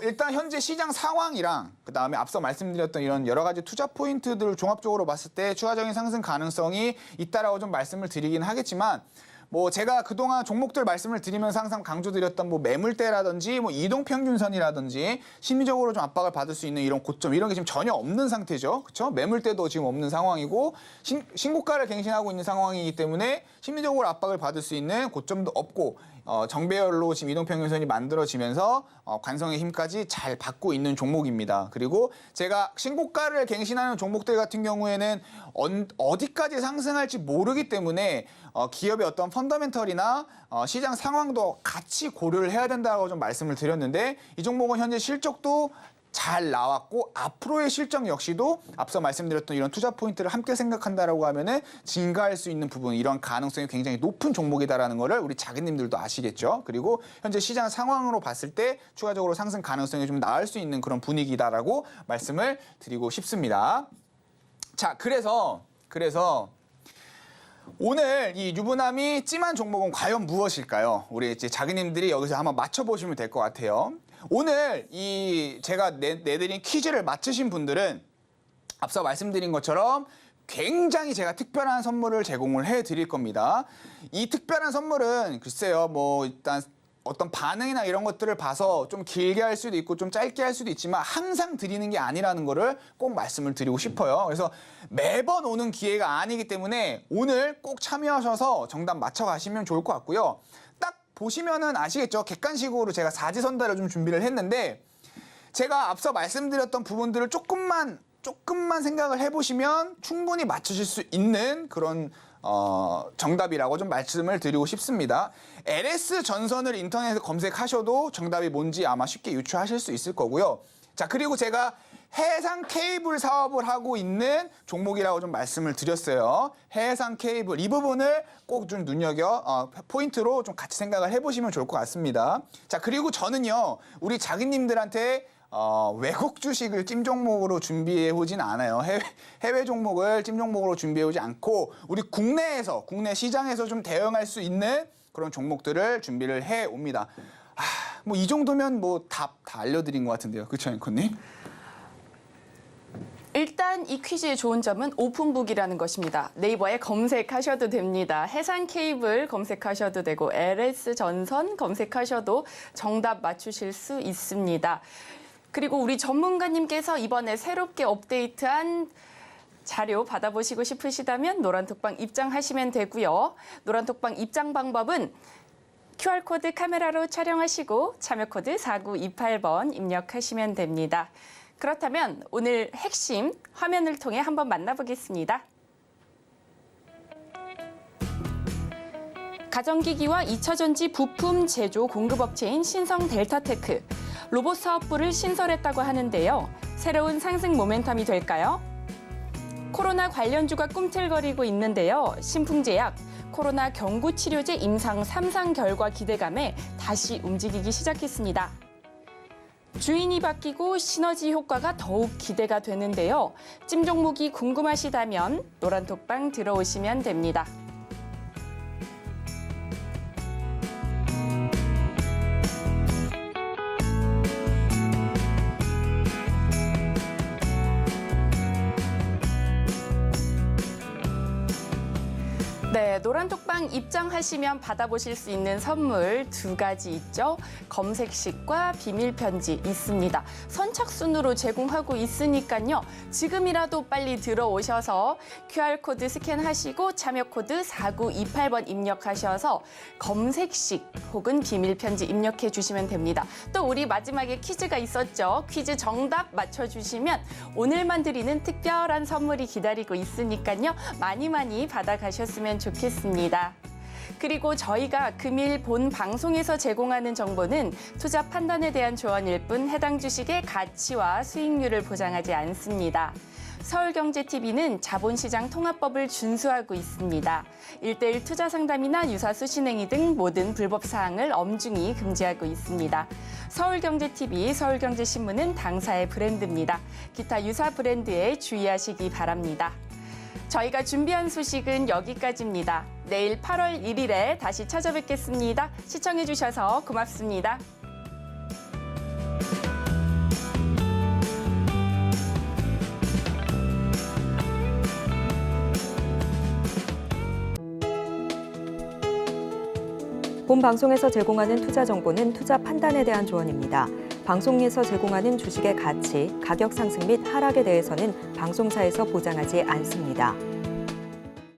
C: 일단 현재 시장 상황이랑 그다음에 앞서 말씀드렸던 이런 여러 가지 투자 포인트들을 종합적으로 봤을 때 추가적인 상승 가능성이 있다라고 좀 말씀을 드리긴 하겠지만 뭐 제가 그동안 종목들 말씀을 드리면서 항상 강조드렸던 뭐 매물대라든지 뭐 이동평균선이라든지 심리적으로 좀 압박을 받을 수 있는 이런 고점 이런 게 지금 전혀 없는 상태죠. 그렇죠? 매물대도 지금 없는 상황이고 신고가를 갱신하고 있는 상황이기 때문에 심리적으로 압박을 받을 수 있는 고점도 없고 정배열로 지금 이동평균선이 만들어지면서 관성의 힘까지 잘 받고 있는 종목입니다. 그리고 제가 신고가를 갱신하는 종목들 같은 경우에는 어디까지 상승할지 모르기 때문에 기업의 어떤 펀더멘털이나 시장 상황도 같이 고려를 해야 된다고 좀 말씀을 드렸는데 이 종목은 현재 실적도 잘 나왔고 앞으로의 실적 역시도 앞서 말씀드렸던 이런 투자 포인트를 함께 생각한다라고 하면은 증가할 수 있는 부분 이런 가능성이 굉장히 높은 종목이다라는 거를 우리 자기님들도 아시겠죠. 그리고 현재 시장 상황으로 봤을 때 추가적으로 상승 가능성이 좀 나을 수 있는 그런 분위기다라고 말씀을 드리고 싶습니다. 자, 그래서 오늘 이 유부남이 찜한 종목은 과연 무엇일까요? 우리 이제 자기님들이 여기서 한번 맞춰보시면 될 것 같아요. 오늘 이 제가 내드린 퀴즈를 맞추신 분들은 앞서 말씀드린 것처럼 굉장히 제가 특별한 선물을 제공을 해드릴 겁니다. 이 특별한 선물은 글쎄요, 뭐 일단 어떤 반응이나 이런 것들을 봐서 좀 길게 할 수도 있고 좀 짧게 할 수도 있지만 항상 드리는 게 아니라는 거를 꼭 말씀을 드리고 싶어요. 그래서 매번 오는 기회가 아니기 때문에 오늘 꼭 참여하셔서 정답 맞춰가시면 좋을 것 같고요. 딱 보시면은 아시겠죠? 객관식으로 제가 사지선다를 좀 준비를 했는데 제가 앞서 말씀드렸던 부분들을 조금만 생각을 해보시면 충분히 맞추실 수 있는 그런 정답이라고 좀 말씀을 드리고 싶습니다. LS 전선을 인터넷에 검색하셔도 정답이 뭔지 아마 쉽게 유추하실 수 있을 거고요. 자, 그리고 제가 해상 케이블 사업을 하고 있는 종목이라고 좀 말씀을 드렸어요. 해상 케이블 이 부분을 꼭 좀 포인트로 좀 같이 생각을 해보시면 좋을 것 같습니다. 자, 그리고 저는요 우리 자기님들한테 외국 주식을 찜 종목으로 준비해 오진 않아요. 해외 종목을 찜 종목으로 준비해 오지 않고 우리 국내 시장에서 좀 대응할 수 있는 그런 종목들을 준비를 해 옵니다. 뭐 이 정도면 뭐 다 알려드린 것 같은데요. 그렇죠, 앵커님?
B: 일단 이 퀴즈의 좋은 점은 오픈북이라는 것입니다. 네이버에 검색하셔도 됩니다. 해상 케이블 검색하셔도 되고 LS 전선 검색하셔도 정답 맞추실 수 있습니다. 그리고 우리 전문가님께서 이번에 새롭게 업데이트한 자료 받아보시고 싶으시다면 노란톡방 입장하시면 되고요. 노란톡방 입장 방법은 QR코드 카메라로 촬영하시고 참여코드 4928번 입력하시면 됩니다. 그렇다면 오늘 핵심 화면을 통해 한번 만나보겠습니다. 가전기기와 2차전지 부품 제조 공급업체인 신성 델타테크. 로봇 사업부를 신설했다고 하는데요. 새로운 상승 모멘텀이 될까요? 코로나 관련주가 꿈틀거리고 있는데요. 신풍제약, 코로나 경구치료제 임상 3상 결과 기대감에 다시 움직이기 시작했습니다. 주인이 바뀌고 시너지 효과가 더욱 기대가 되는데요. 찜 종목이 궁금하시다면 노란톡방 들어오시면 됩니다. 네, 노란톡방 입장하시면 받아보실 수 있는 선물 2가지 있죠. 검색식과 비밀편지 있습니다. 선착순으로 제공하고 있으니까요. 지금이라도 빨리 들어오셔서 QR코드 스캔하시고 참여코드 4928번 입력하셔서 검색식 혹은 비밀편지 입력해 주시면 됩니다. 또 우리 마지막에 퀴즈가 있었죠. 퀴즈 정답 맞춰주시면 오늘만 드리는 특별한 선물이 기다리고 있으니까요. 많이 받아가셨으면 좋겠습니다. 그리고 저희가 금일 본 방송에서 제공하는 정보는 투자 판단에 대한 조언일 뿐 해당 주식의 가치와 수익률을 보장하지 않습니다. 서울경제TV는 자본시장 통합법을 준수하고 있습니다. 1:1 투자 상담이나 유사수 신행위 등 모든 불법 사항을 엄중히 금지하고 있습니다. 서울경제TV, 서울경제신문은 당사의 브랜드입니다. 기타 유사 브랜드에 주의하시기 바랍니다. 저희가 준비한 소식은 여기까지입니다. 내일 8월 1일에 다시 찾아뵙겠습니다. 시청해주셔서 고맙습니다.
A: 본 방송에서 제공하는 투자 정보는 투자 판단에 대한 조언입니다. 방송에서 제공하는 주식의 가치, 가격 상승 및 하락에 대해서는 방송사에서 보장하지 않습니다.